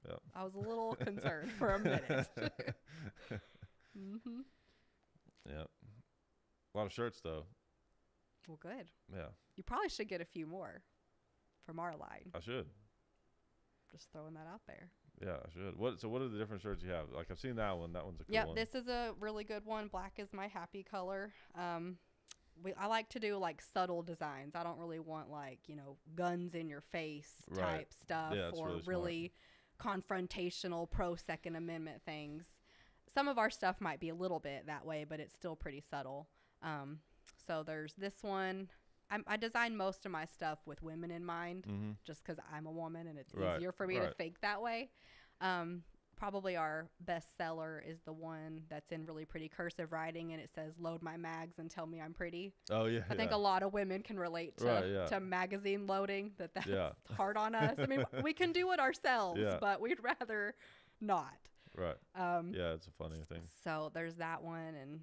Yeah. I was a little concerned for a minute. Mm-hmm. Yeah. A lot of shirts though. Well, good. Yeah. You probably should get a few more from our line. I should. Just throwing that out there. Yeah, I should. So what are the different shirts you have? Like I've seen that one. That one's a cool one. Yeah, this is a really good one. Black is my happy color. I like to do like subtle designs. I don't really want like, guns in your face type stuff or really confrontational pro Second Amendment things. Some of our stuff might be a little bit that way, but it's still pretty subtle. So there's this one. I design most of my stuff with women in mind, just because I'm a woman and it's easier for me to think that way. Probably our best seller is the one that's in really pretty cursive writing, and it says "Load my mags and tell me I'm pretty." Oh yeah. I think a lot of women can relate to magazine loading. That's hard on us. I mean, we can do it ourselves, but we'd rather not. Right. Yeah, it's a funny thing. So there's that one, and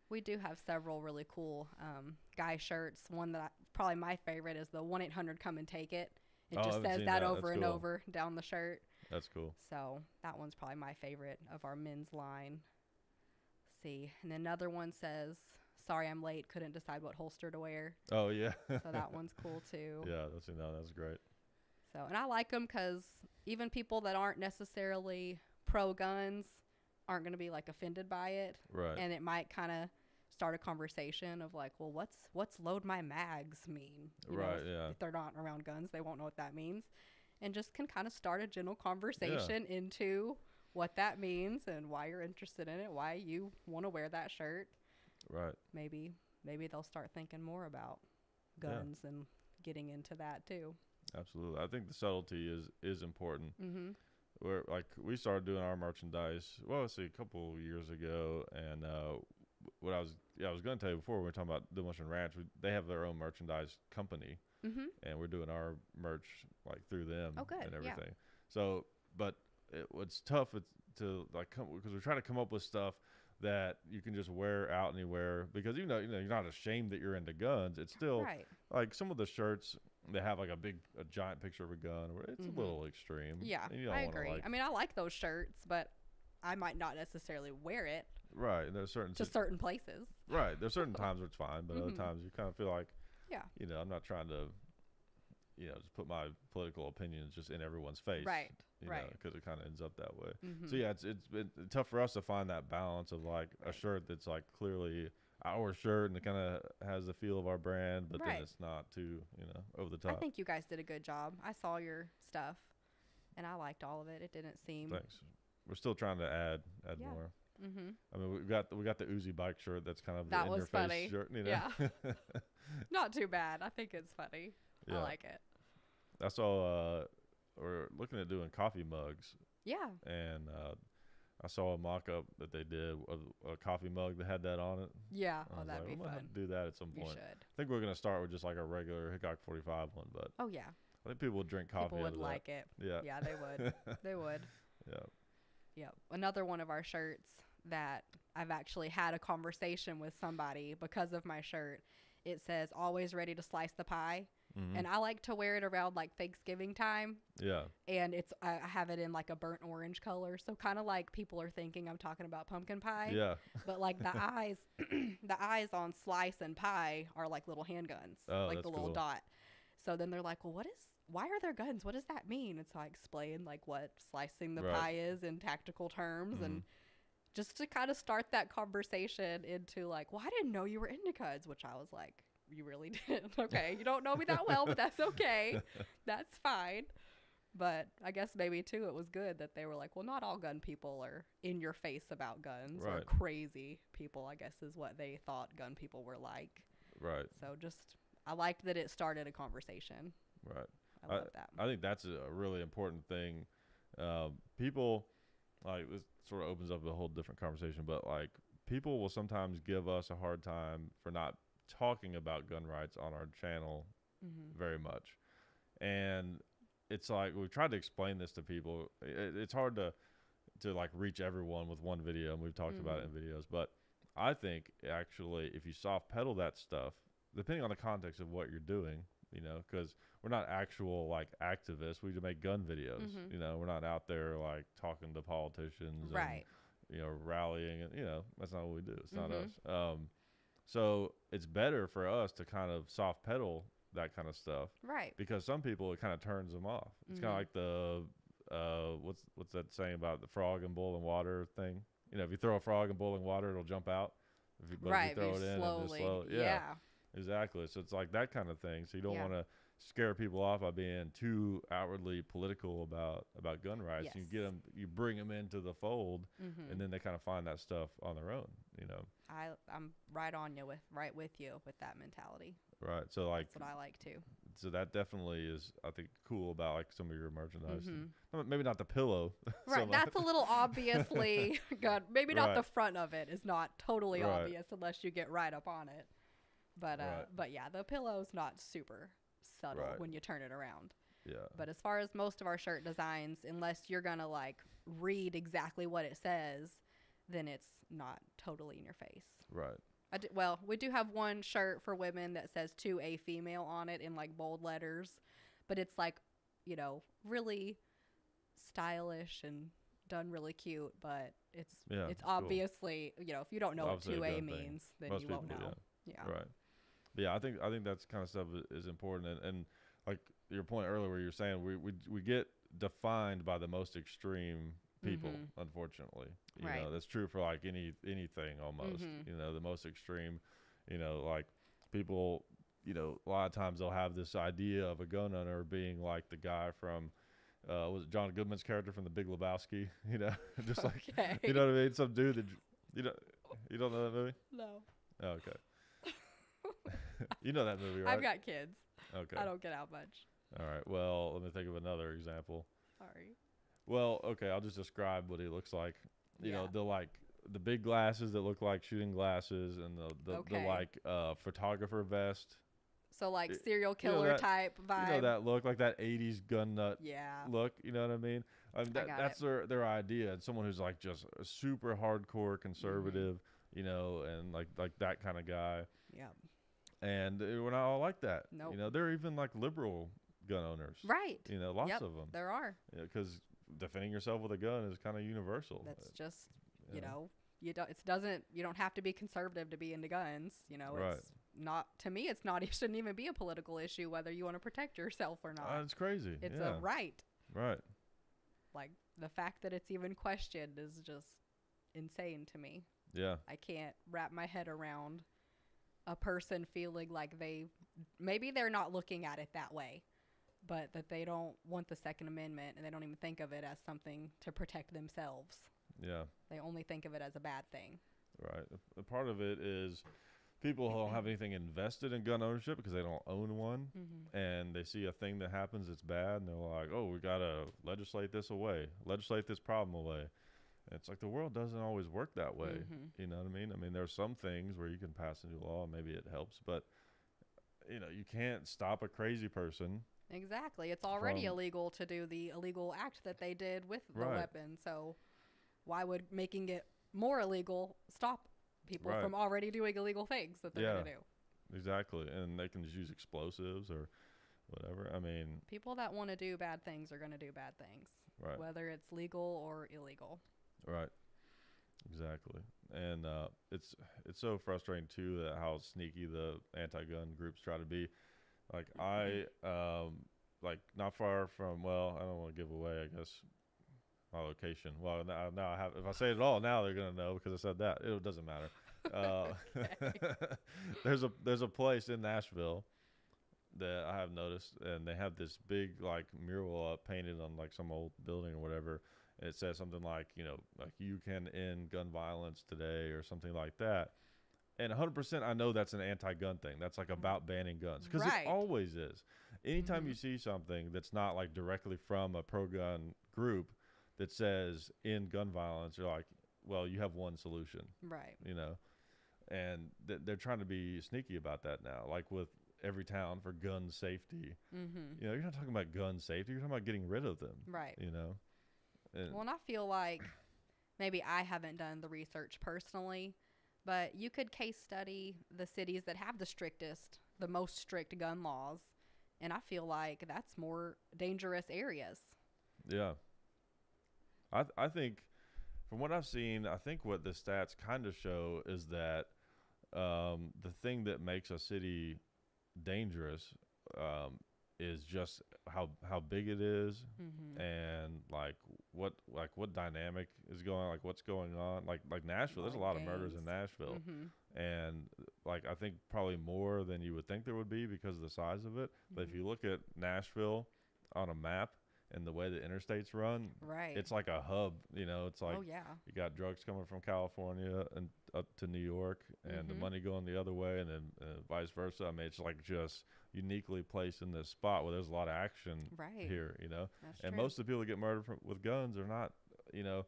we do have several really cool guy shirts. One that probably my favorite is the 1-800 Come and Take It. It just says that over and over down the shirt. That's cool. So that one's probably my favorite of our men's line. Let's see. And another one says, "Sorry I'm late, couldn't decide what holster to wear." Oh, yeah. So that one's cool too. Yeah, that's great. So, and I like them because even people that aren't necessarily pro guns aren't going to be like offended by it. Right. And it might kind of start a conversation of like, well, what's load my mags mean? If they're not around guns, they won't know what that means. And just can kind of start a general conversation into what that means and why you're interested in it, why you want to wear that shirt. Right. Maybe they'll start thinking more about guns and getting into that too. Absolutely. I think the subtlety is important. Mm-hmm. Where like we started doing our merchandise, a couple years ago, and what I was going to tell you before, we were talking about Demolition Ranch. They have their own merchandise company, and we're doing our merch like through them and everything. Yeah. So, but what's tough to like because we're trying to come up with stuff that you can just wear out anywhere, because even though you're not ashamed that you're into guns, it's still like some of the shirts they have like a giant picture of a gun, where it's a little extreme. Yeah, I agree. I mean, I like those shirts, but I might not necessarily wear it. Right, and there's certain places. Right, there's certain times where it's fine, but other times you kind of feel like, I'm not trying to, just put my political opinions just in everyone's face. Right. Because it kind of ends up that way. So yeah, it's been tough for us to find that balance of like a shirt that's like clearly our shirt and it kind of has the feel of our brand, but then it's not too, over the top. I think you guys did a good job. I saw your stuff, and I liked all of it. It didn't seem. Thanks. We're still trying to add more. Mm-hmm. I mean, we got the Uzi bike shirt. That's kind of that the was in-your-face funny. Shirt, Yeah, not too bad. I think it's funny. I like it. I saw we're looking at doing coffee mugs. Yeah. And I saw a mock-up that they did of a coffee mug that had that on it. Yeah, that'd be fun. Have to do that at some point. You should. I think we're gonna start with just like a regular Hickok 45 one, but oh yeah, I think people would drink coffee. People would like it. Yeah, yeah, they would. They would. Yeah. Another one of our shirts that I've actually had a conversation with somebody because of my shirt. It says "Always ready to slice the pie." And I like to wear it around like Thanksgiving time. Yeah. And I have it in like a burnt orange color. So kind of like people are thinking I'm talking about pumpkin pie. Yeah. But like the eyes, the eyes on slice and pie are like little handguns. Oh, like the little cool. dot. So then they're like, well, why are there guns? What does that mean? And so I explain like what slicing the pie is in tactical terms and just to kind of start that conversation into like, well, I didn't know you were into guns, which I was like, you really didn't. Okay. You don't know me that well, but that's okay. That's fine. But I guess maybe too, it was good that they were like, well, not all gun people are in your face about guns or crazy people, I guess is what they thought gun people were like. Right. So I liked that it started a conversation. Right. I love that. I think that's a really important thing. People, like, this sort of opens up a whole different conversation, but like people will sometimes give us a hard time for not talking about gun rights on our channel very much. And it's like we've tried to explain this to people. It's hard to like reach everyone with one video, and we've talked about it in videos. But I think actually, if you soft pedal that stuff, depending on the context of what you're doing, you know, because we're not actual like activists. We just make gun videos. You know, we're not out there like talking to politicians, right? And, you know, rallying, and you know, that's not what we do. It's not us. So it's better for us to kind of soft pedal that kind of stuff, right? Because some people, it kind of turns them off. It's kind of like the what's that saying about the frog in boiling water thing? You know, if you throw a frog in boiling water, it'll jump out. If you throw it in slowly, and just slow, yeah, exactly. So it's like that kind of thing. So you don't want to scare people off by being too outwardly political about gun rights. Yes. You bring them into the fold, and then they kind of find that stuff on their own. You know, I'm right with you with that mentality. Right. So like that's what I like too. So that definitely is, I think, cool about like some of your merchandise. Maybe not the pillow. Right. That's a little obviously good. Maybe not the front of it is not totally obvious unless you get right up on it. But yeah, the pillow's not super subtle when you turn it around. Yeah. But as far as most of our shirt designs, unless you're going to like read exactly what it says, then it's not totally in your face. Right. Well, we do have one shirt for women that says "to a female" on it in like bold letters, but it's like, you know, really stylish and done really cute, but it's obviously cool. You know, if you don't know obviously what 2A means, then most you won't know. Yeah. Right. Yeah, I think that's kind of stuff is important, and like your point earlier where you're saying we get defined by the most extreme people, unfortunately. You know, that's true for like anything almost. You know, the most extreme, you know, like people, you know, a lot of times they'll have this idea of a gun owner being like the guy from was it John Goodman's character from The Big Lebowski, you know, just like you know what I mean, some dude that you don't know that movie? No. Oh, okay. You know that movie, right? I've got kids. Okay. I don't get out much. All right. Well, let me think of another example. Sorry. Well, okay, I'll just describe what he looks like. You know, the big glasses that look like shooting glasses, and the like photographer vest. So like serial killer type vibe. You know that look, like that 80s gun nut look, you know what I mean? That's their idea. And someone who's like just a super hardcore conservative, you know, and like that kind of guy. Yeah. And we're not all like that. Nope. You know, they're even like liberal gun owners. Right. You know, lots of them. There are. Because defending yourself with a gun is kind of universal. That's just, you know, you don't have to be conservative to be into guns. You know, it's not, to me, it shouldn't even be a political issue whether you want to protect yourself or not. It's crazy. It's a right. Right. Like the fact that it's even questioned is just insane to me. Yeah. I can't wrap my head around a person feeling like maybe they're not looking at it that way, but that they don't want the Second Amendment and they don't even think of it as something to protect themselves. Yeah. They only think of it as a bad thing. Right. A part of it is people who don't have anything invested in gun ownership because they don't own one, and they see a thing that happens that's bad, and they're like, oh, we got to legislate this problem away. And it's like the world doesn't always work that way. You know what I mean? I mean, there's some things where you can pass a new law and maybe it helps, but, you know, you can't stop a crazy person. Exactly. It's already illegal to do the illegal act that they did with the weapon. So why would making it more illegal stop people from already doing illegal things that they're going to do? Exactly. And they can just use explosives or whatever. I mean, people that want to do bad things are going to do bad things, whether it's legal or illegal. Right. Exactly. And it's so frustrating too that how sneaky the anti-gun groups try to be. Like I like not far from, well, I don't want to give away, I guess, my location. Well, now I have, if I say it all now, they're gonna know because I said that. It doesn't matter. There's a place in Nashville that I have noticed, and they have this big like mural up painted on like some old building or whatever. And it says something like, you know, like you can end gun violence today or something like that. And 100%, I know that's an anti-gun thing. That's like about banning guns, because Right. it always is. Anytime Mhm. you see something that's not like directly from a pro-gun group that says in gun violence, you're like, well, you have one solution, Right. you know. And they're trying to be sneaky about that now, like with every town for gun safety. Mhm. You know, you're not talking about gun safety. You're talking about getting rid of them. Right. You know. And Well, and I feel like maybe I haven't done the research personally, but you could case study the cities that have the most strict gun laws, and I feel like that's more dangerous areas. yeah, I think from what I've seen, I think what the stats kind of show is that the thing that makes a city dangerous is just how big it is, Mhm. and what dynamic is going on, like what's going on, like Nashville. There's a lot of murders in gangs. Nashville, Mhm. and like I think probably more than you would think there would be because of the size of it. But if Mhm. you look at Nashville on a map and the way the interstates run, Right. it's like a hub. You know, it's like Oh yeah. you got drugs coming from California and up to New York, and the Mhm. money going the other way, and then vice versa. I mean, it's like just uniquely placed in this spot where there's a lot of action Right. here, you know. That's And true. most of the people that get murdered with guns are not, you know,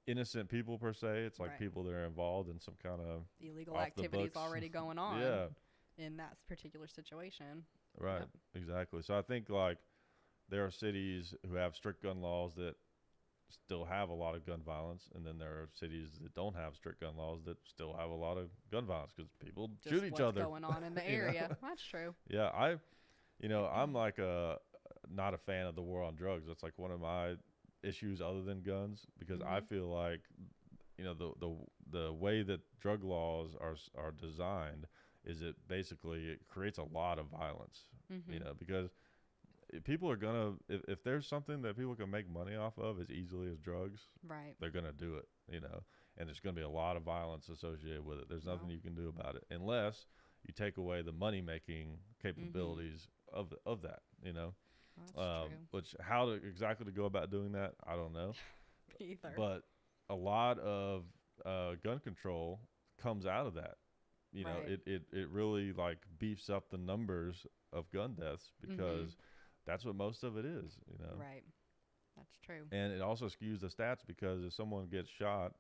innocent people per se. It's like Right. people that are involved in some kind of Illegal off the activities books. already going on Yeah, in that particular situation. right, Yep. exactly. So I think like there are cities who have strict gun laws that still have a lot of gun violence, and then there are cities that don't have strict gun laws that still have a lot of gun violence because people Just shoot each what's other. going on in the You know? area. That's true. Yeah, I'm like not a fan of the war on drugs. That's like one of my issues other than guns, because I Mhm. feel like, you know, the way that drug laws are designed is it basically it creates a lot of violence. You Mhm. know, because people are gonna, if there's something that people can make money off of as easily as drugs, Right. they're gonna do it. You know, and there's gonna be a lot of violence associated with it. There's nothing Well. you can do about it unless you take away the money making Mhm. capabilities of that. You know, That's true. which how to exactly to go about doing that, I don't know. Either. But a lot of gun control comes out of that. You know, Right. it really like beefs up the numbers of gun deaths Mhm. because that's what most of it is. You know, Right. That's true. and it also skews the stats because if someone gets shot,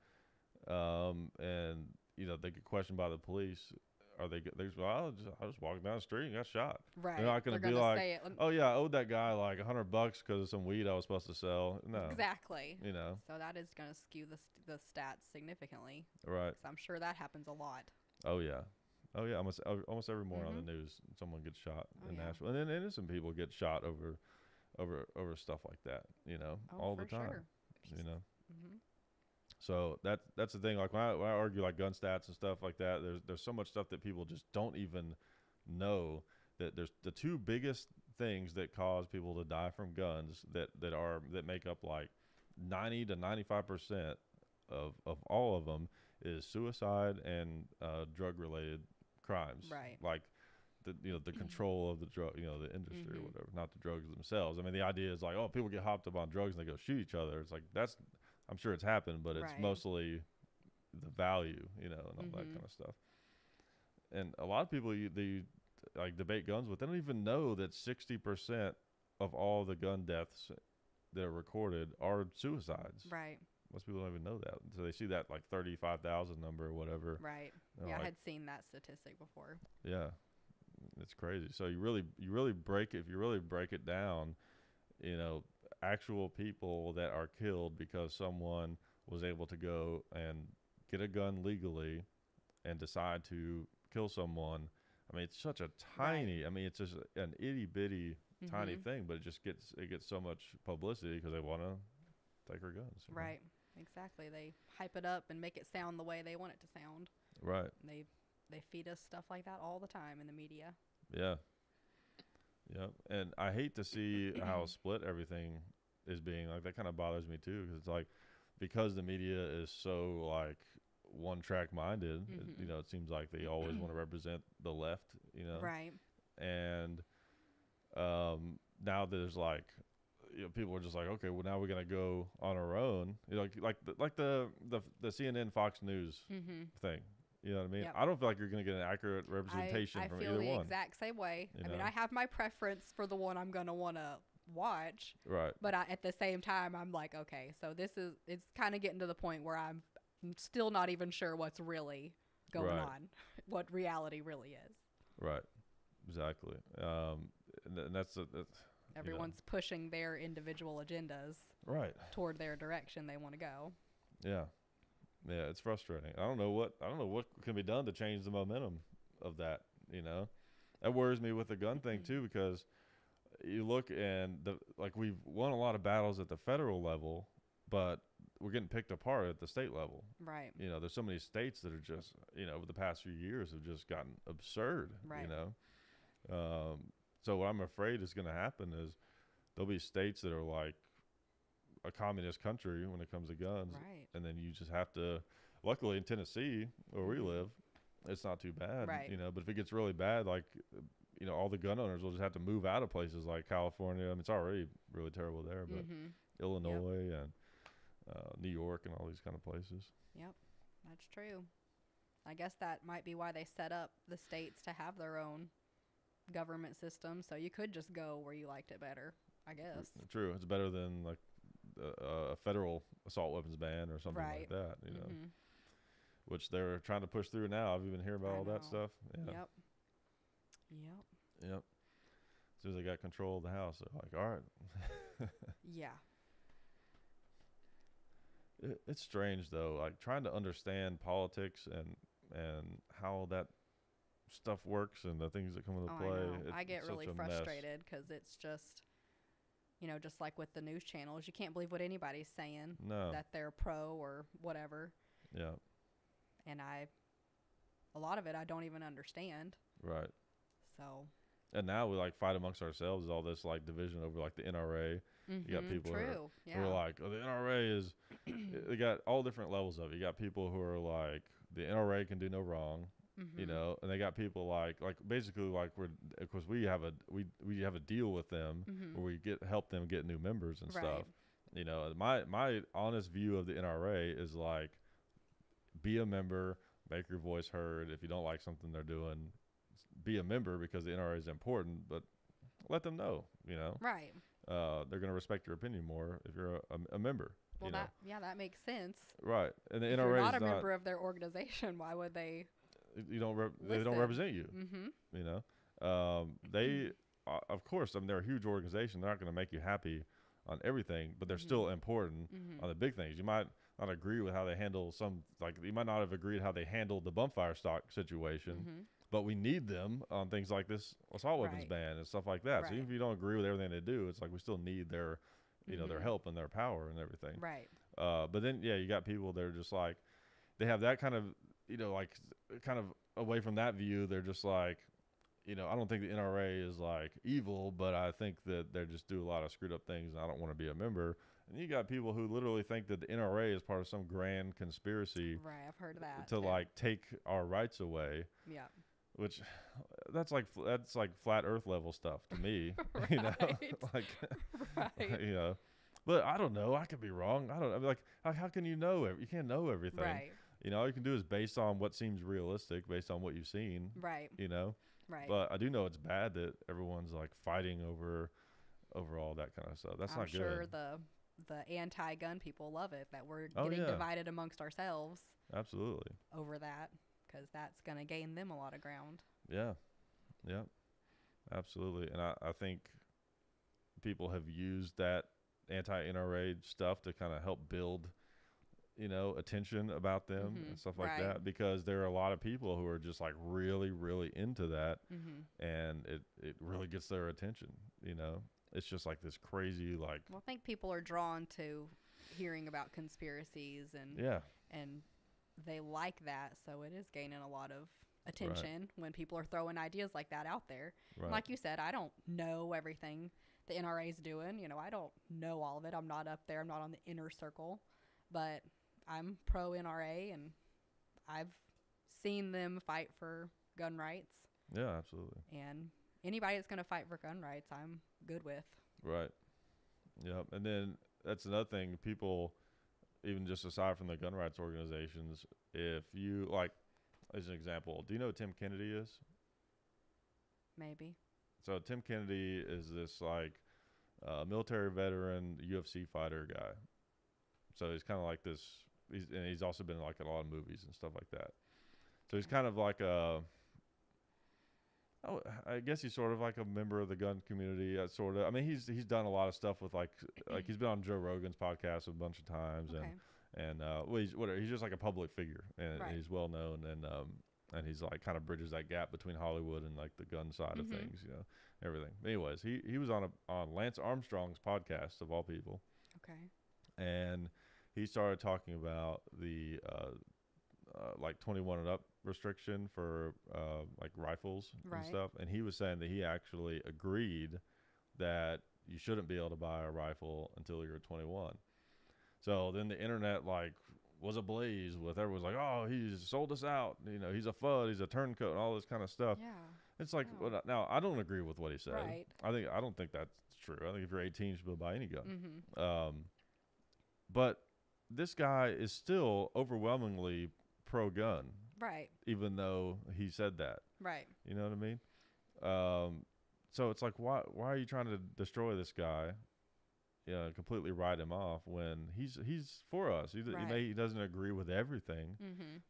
and you know they get questioned by the police, are they just, well, I just walked down the street and got shot. They're Right. not going They're to be gonna like, say it. oh yeah, I owed that guy like $100 because of some weed I was supposed to sell. No, Exactly. you know, So that is gonna skew the stats significantly. right? 'Cause I'm sure that happens a lot. Oh yeah, oh yeah. Almost every morning on Mhm. the news, someone gets shot Oh in yeah. Nashville, and then innocent people get shot over stuff like that. You know, Oh, all for the time. sure. You know. Mhm. So that's the thing. Like when I argue like gun stats and stuff like that, there's so much stuff that people just don't even know, that there's the two biggest things that cause people to die from guns that make up like 90 to 95% of all of them is suicide and drug related crimes. Right. Like the control of the drug, the industry or Mhm. whatever, not the drugs themselves. I mean, the idea is like, oh, people get hopped up on drugs and they go shoot each other. It's like I'm sure it's happened, but it's Right. mostly the value, and all that Mhm. kind of stuff. And a lot of people they like debate guns with, they don't even know that 60% of all the gun deaths that are recorded are suicides. Right. Most people don't even know that. So they see that like 35,000 number or whatever. Right. They're Yeah, I like, had seen that statistic before. yeah, it's crazy. So you really if you really break it down, actual people that are killed because someone was able to go and get a gun legally and decide to kill someone. I mean, it's such a tiny. Right. I mean, it's just an itty bitty tiny Mhm. thing, but it gets so much publicity because they want to take our guns. Right. Exactly. They hype it up and make it sound the way they want it to sound. Right. And they feed us stuff like that all the time in the media. Yeah. Yeah. And I hate to see how split everything is being. Like that kind of bothers me too, because it's like because the media is so like one track minded. Mhm. It seems like they always want to represent the left. Right. And now there's like people are just like, okay, well now we're gonna go on our own. Like the CNN Fox News Mhm. thing. You know what I mean? Yep. I don't feel like you're going to get an accurate representation I from feel either the one. exact same way. You I mean, know? I have my preference for the one I'm going to want to watch. Right. But at the same time, I'm like, okay, so it's kind of getting to the point where I'm still not even sure what's really going on, what reality really is. Right. Exactly. And that's Everyone's pushing their individual agendas toward their direction they want to go. Yeah. Yeah, it's frustrating. I don't know what can be done to change the momentum of that, you know. That worries me with the gun thing too, because you look and we've won a lot of battles at the federal level, but we're getting picked apart at the state level. Right. You know, there's so many states that are just, you know, over the past few years have just gotten absurd, you know. So what I'm afraid is going to happen is there'll be states that are like a communist country when it comes to guns. Right. And then you just have to, luckily in Tennessee where we live, it's not too bad, you know, but if it gets really bad, like, you know, all the gun owners will just have to move out of places like California. I mean, it's already really terrible there, but Illinois and New York and all these kind of places. Yep, that's true. I guess that might be why they set up the states to have their own government system, so you could just go where you liked it better, I guess. True. It's better than like a federal assault weapons ban or something like that, you know, which they're trying to push through now. Have you been hearing about all that stuff? Yeah. Yep. As soon as they got control of the House, they're like, all right. Yeah. It's strange though, like trying to understand politics and how that stuff works and the things that come into play. I get really frustrated because it's just, you know, just like with the news channels, you can't believe what anybody's saying. No. That they're pro or whatever. Yeah. And a lot of it I don't even understand. Right. So. And now we like fight amongst ourselves, all this like division over like the NRA. You got people who are like, oh, the NRA is, they got all different levels of it. You got people who are like, the NRA can do no wrong, you know, and they got people like basically like of course we have a deal with them where we help them get new members and stuff. You know, my honest view of the NRA is like, be a member, make your voice heard. If you don't like something they're doing, be a member because the NRA is important, but let them know, you know. Right. They're going to respect your opinion more if you're a member. Well, you know? that makes sense. Right. And the if NRA you're not is a member of their organization, why would they? They don't represent you. You know, they of course, I mean, they're a huge organization. They're not going to make you happy on everything, but they're still important on the big things. You might not agree with how they handle you might not have agreed how they handled the bump-fire stock situation. But we need them on things like this assault weapons ban and stuff like that. So even if you don't agree with everything they do, it's like we still need their, you know, their help and their power and everything. Right. But then, yeah, you got people that are just like, they have that kind of, you know, like kind of away from that view. They're just like, you know, I don't think the NRA is like evil, but I think that they just do a lot of screwed up things and I don't want to be a member. And you got people who literally think that the NRA is part of some grand conspiracy. Right. I've heard that. To like take our rights away. Yeah. Which that's like flat earth level stuff to me, you know, like, you know, but I don't know. I could be wrong. I don't know. Like, how can you know? You can't know everything. Right. You know, all you can do is based on what seems realistic, based on what you've seen. Right. You know. Right. But I do know it's bad that everyone's like fighting over all that kind of stuff. That's not good. I'm sure the anti-gun people love it that we're getting divided amongst ourselves. Absolutely. Over that. Because that's going to gain them a lot of ground. Yeah. Yeah. Absolutely. And I think people have used that anti-NRA stuff to kind of help build, you know, attention about them and stuff like that. Because there are a lot of people who are just like really, really into that. And it really gets their attention, you know. It's just like this crazy like. Well, I think people are drawn to hearing about conspiracies and they like that, so it is gaining a lot of attention when people are throwing ideas like that out there. Like you said, I don't know everything the NRA is doing. You know, I don't know all of it. I'm not up there. I'm not on the inner circle, but I'm pro NRA, and I've seen them fight for gun rights. Yeah, absolutely. And anybody that's going to fight for gun rights, I'm good with. Right. Yep. And then that's another thing. People, even just aside from the gun rights organizations, if you like, as an example, do you know who Tim Kennedy is? Maybe. So Tim Kennedy is this like military veteran, UFC fighter guy. So he's kind of like this. He's also been in like a lot of movies and stuff like that. So he's kind of like I guess he's sort of like a member of the gun community, sort of. I mean, he's done a lot of stuff with like he's been on Joe Rogan's podcast a bunch of times, and well, he's just like a public figure, and he's well known, and he's like kind of bridges that gap between Hollywood and like the gun side of things, you know, everything. Anyways, he was on Lance Armstrong's podcast of all people. Okay. And he started talking about the like 21 and up restriction for like rifles and stuff. And he was saying that he actually agreed that you shouldn't be able to buy a rifle until you're 21. So then the internet like was ablaze with everyone's like, oh, he's sold us out. You know, he's a FUD, he's a turncoat, and all this kind of stuff. Yeah. It's like, now I don't agree with what he said. Right. I don't think that's true. I think if you're 18, you should be able to buy any gun. But this guy is still overwhelmingly pro-gun. Right. Even though he said that. Right. You know what I mean? So it's like, why are you trying to destroy this guy? You know, completely write him off when he's for us. He doesn't agree with everything.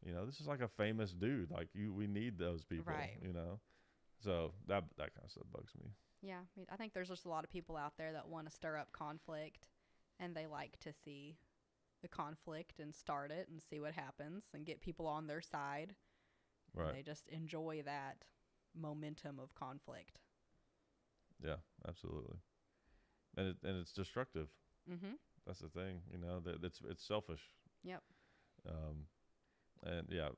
You know, this is like a famous dude. Like we need those people. Right. You know, so that kind of stuff bugs me. Yeah, I think there's just a lot of people out there that want to stir up conflict, and they like to see the conflict and start it and see what happens and get people on their side. Right. And they just enjoy that momentum of conflict. Yeah, absolutely. And it's destructive. That's the thing, you know. That it's selfish. Yep. And yeah,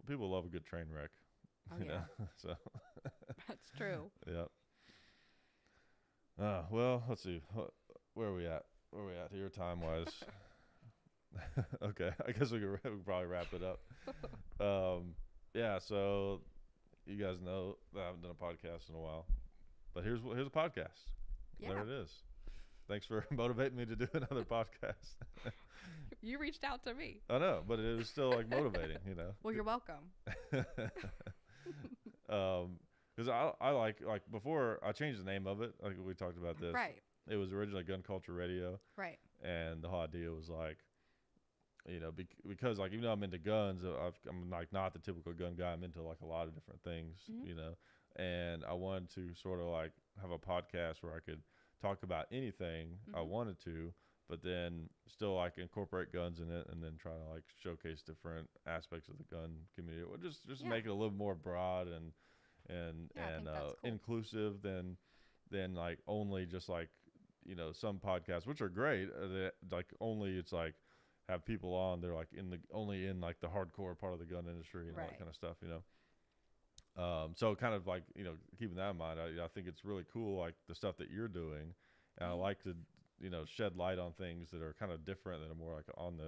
people love a good train wreck. Oh, you know? So that's true. Yep. Well, let's see. Where are we at here time wise? Okay, I guess we could probably wrap it up. Yeah. So you guys know that I haven't done a podcast in a while, but here's a podcast. Yeah. There it is. Thanks for motivating me to do another podcast. You reached out to me. I know, but it was still like motivating, you know. Well, you're welcome. Because I like before I changed the name of it. Like we talked about this. Right. It was originally Gun Culture Radio. Right. And the whole idea was like, you know, because like even though I'm into guns, I'm like not the typical gun guy. I'm into like a lot of different things, you know. And I wanted to sort of like have a podcast where I could talk about anything I wanted to, but then still like incorporate guns in it, and then try to like showcase different aspects of the gun community, or just make it a little more broad and cool. inclusive than like only just like, you know, some podcasts, which are great, that like only it's like have people on, they're like only in like the hardcore part of the gun industry and all that kind of stuff, you know. So kind of like, you know, keeping that in mind, I think it's really cool, like the stuff that you're doing, and I like to, you know, shed light on things that are kind of different, that are more like on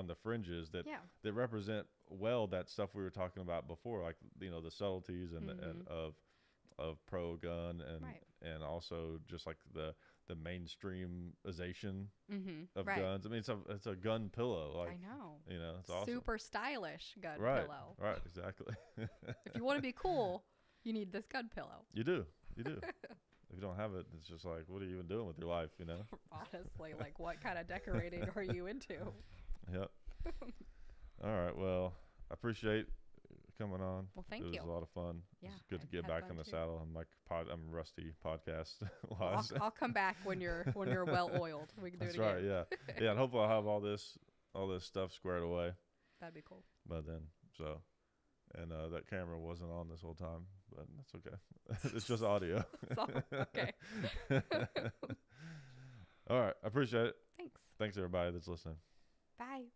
the fringes, that represent well that stuff we were talking about before, like, you know, the subtleties and of pro gun and also just like the mainstreamization of guns. I mean, it's a gun pillow. Like, I know. You know, it's awesome. Super stylish gun pillow. Right, exactly. If you want to be cool, you need this gun pillow. You do. If you don't have it, it's just like, what are you even doing with your life, you know? Honestly, like, what kind of decorating are you into? Yep. All right, well, I appreciate coming on. Well, thank you. It was a lot of fun. Yeah, it's good to get back in the saddle. I'm rusty podcast wise. I'll come back when you're well oiled. We can do it again. That's right. Yeah. And hopefully I'll have all this stuff squared away. That'd be cool. By then, so, and that camera wasn't on this whole time, but that's okay. It's just audio. Okay. All right. I appreciate it. Thanks. Thanks everybody that's listening. Bye.